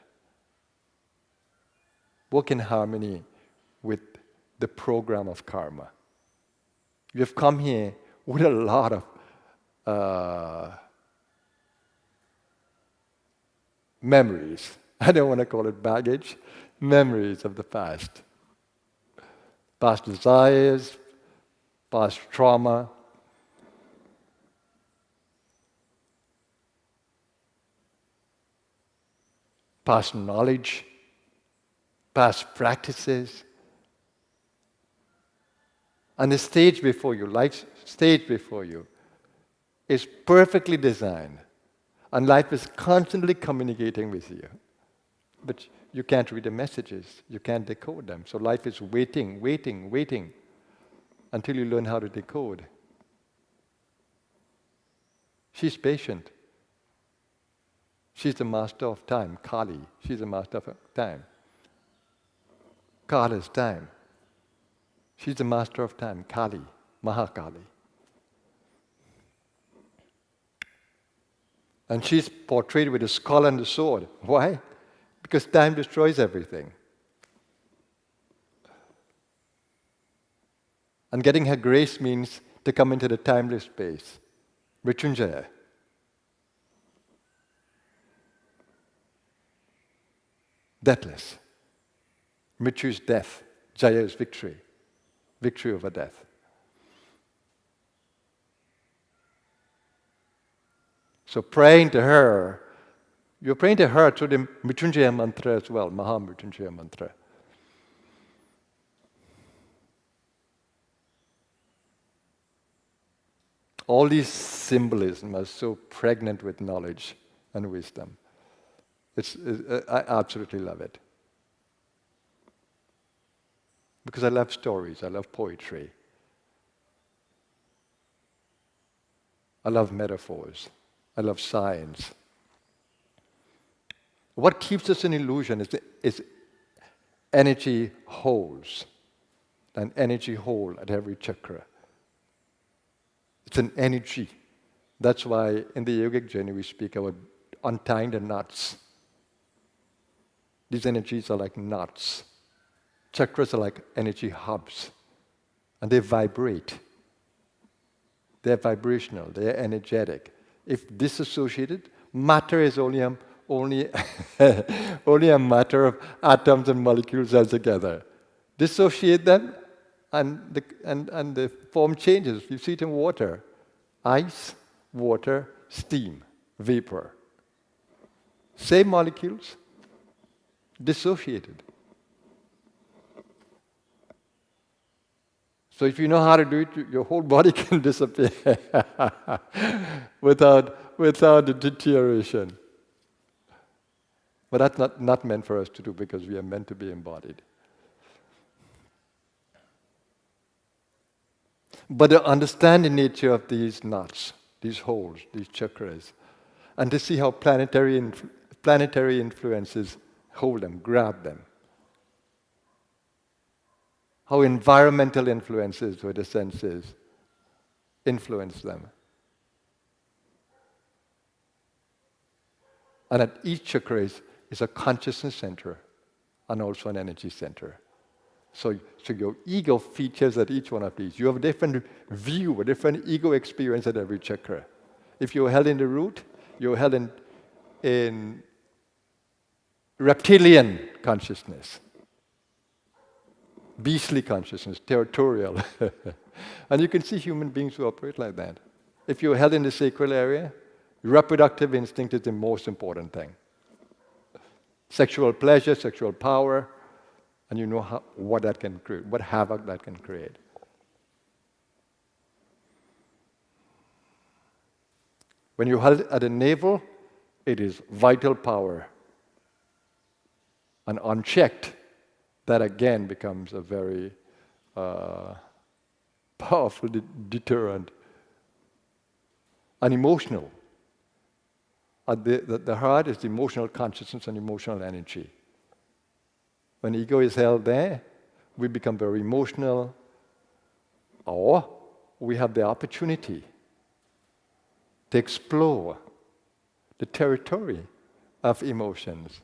S1: Work in harmony with the program of karma. You have come here with a lot of memories. I don't want to call it baggage. Memories of the past. Past desires, past trauma. Past knowledge, past practices. And the stage before you, life's stage before you, is perfectly designed. And life is constantly communicating with you. But you can't read the messages, you can't decode them. So life is waiting, waiting, waiting, until you learn how to decode. She's patient. She's the master of time, Kali. She's the master of time. Kala is time. She's the master of time, Kali, Mahakali. And she's portrayed with a skull and a sword. Why? Because time destroys everything. And getting her grace means to come into the timeless space. Mrityunjaya. Deathless. Mrityu is death. Jaya is victory. victory over death. So praying to her, you're praying to her through the Mrityunjaya mantra as well, Maha Mrityunjaya mantra. All these symbolism are so pregnant with knowledge and wisdom. I absolutely love it. Because I love stories, I love poetry. I love metaphors. I love science. What keeps us in illusion is energy holes. An energy hole at every chakra. It's an energy. That's why in the yogic journey we speak about untying the knots. These energies are like knots. Chakras are like energy hubs. And they vibrate. They're vibrational, they're energetic. If disassociated, matter is only a matter of atoms and molecules altogether. Dissociate them, and the form changes. You see it in water. Ice, water, steam, vapor. Same molecules, dissociated. So if you know how to do it, your whole body can disappear without the deterioration. But that's not meant for us to do, because we are meant to be embodied. But to understand the nature of these knots, these holes, these chakras, and to see how planetary influences hold them, grab them. How environmental influences, with the senses, influence them. And at each chakra is a consciousness center and also an energy center. So your ego features at each one of these. You have a different view, a different ego experience at every chakra. If you're held in the root, you're held in reptilian consciousness. Beastly consciousness, territorial. And you can see human beings who operate like that. If you're held in the sacral area, reproductive instinct is the most important thing. Sexual pleasure, sexual power, and you know what that can create, what havoc that can create. When you're held at the navel, it is vital power. And unchecked, that again becomes a very powerful deterrent. And emotional. At the heart is the emotional consciousness and emotional energy. When ego is held there, we become very emotional, or we have the opportunity to explore the territory of emotions.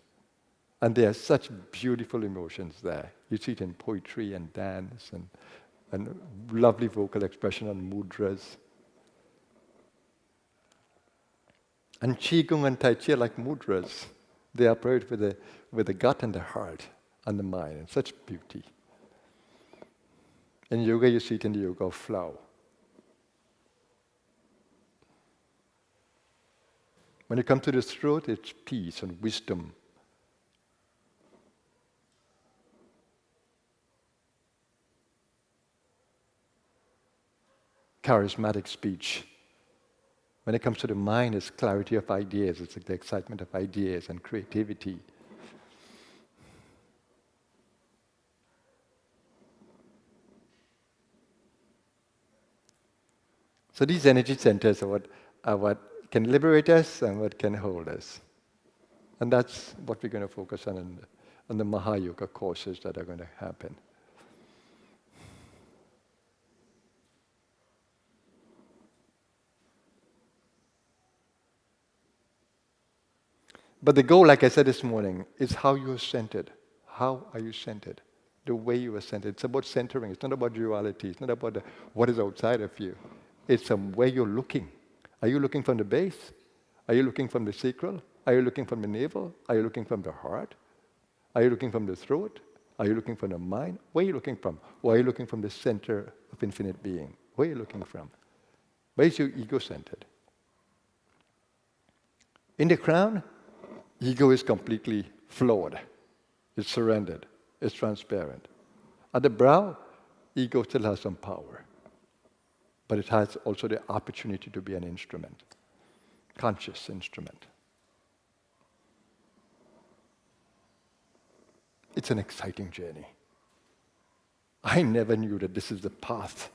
S1: And there are such beautiful emotions there. You see it in poetry and dance and lovely vocal expression and mudras. And Qigong and Tai Chi are like mudras. They operate with the gut and the heart and the mind, and such beauty. In yoga, you see it in the yoga of flow. When you come to the throat, it's peace and wisdom. Charismatic speech. When it comes to the mind, it's clarity of ideas. It's like the excitement of ideas and creativity. So these energy centers are what can liberate us and what can hold us. And that's what we're going to focus on in the Mahayoga courses that are going to happen. But the goal, like I said this morning, is how you are centered. How are you centered? The way you are centered. It's about centering. It's not about duality. It's not about what is outside of you. It's where you're looking. Are you looking from the base? Are you looking from the sacral? Are you looking from the navel? Are you looking from the heart? Are you looking from the throat? Are you looking from the mind? Where are you looking from? Or are you looking from the center of infinite being? Where are you looking from? Where is your ego centered? In the crown, ego is completely flawed. It's surrendered. It's transparent. At the brow, ego still has some power. But it has also the opportunity to be an instrument, conscious instrument. It's an exciting journey. I never knew that this is the path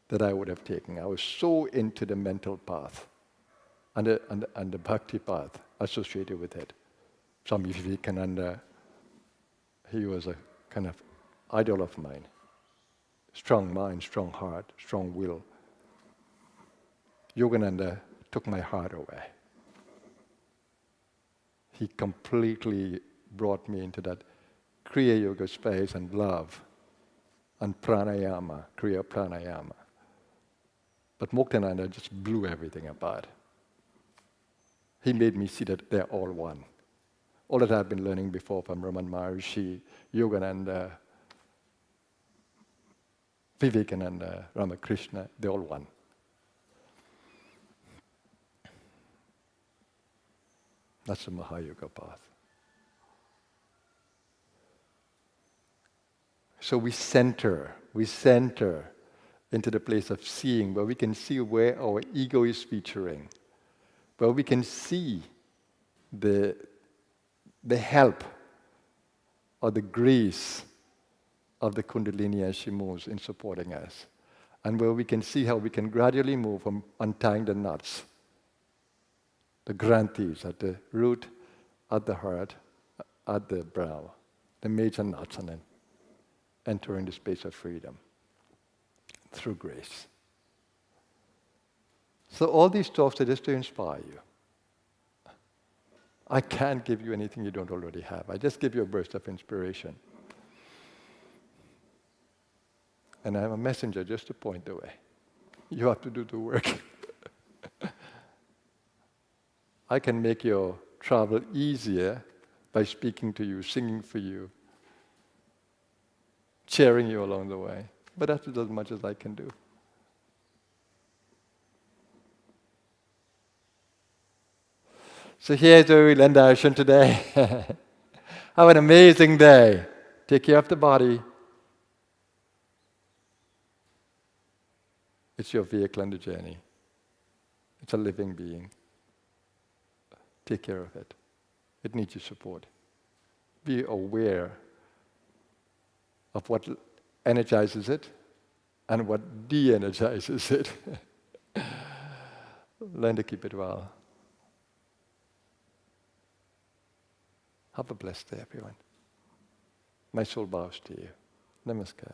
S1: that I would have taken. I was so into the mental path and the bhakti path associated with it. Swami Vivekananda, he was a kind of idol of mine. Strong mind, strong heart, strong will. Yogananda took my heart away. He completely brought me into that Kriya Yoga space and love and pranayama, Kriya pranayama. But Muktananda just blew everything apart. He made me see that they're all one. All that I've been learning before from Raman Maharishi, Yogananda, Vivekananda, Ramakrishna, they're all one. That's the Mahayoga path. So we center into the place of seeing, where we can see where our ego is featuring, where we can see the help or the grace of the Kundalini as she moves in supporting us, and where we can see how we can gradually move from untying the knots, the granthis at the root, at the heart, at the brow, the major knots, and then entering the space of freedom through grace. So all these talks are just to inspire you. I can't give you anything you don't already have. I just give you a burst of inspiration. And I'm a messenger just to point the way. You have to do the work. I can make your travel easier by speaking to you, singing for you, cheering you along the way. But that's as much as I can do. So here's where we end Darshan today. Have an amazing day. Take care of the body. It's your vehicle on the journey. It's a living being. Take care of it. It needs your support. Be aware of what energizes it and what de-energizes it. Learn to keep it well. Have a blessed day, everyone. My soul bows to you. Namaskar.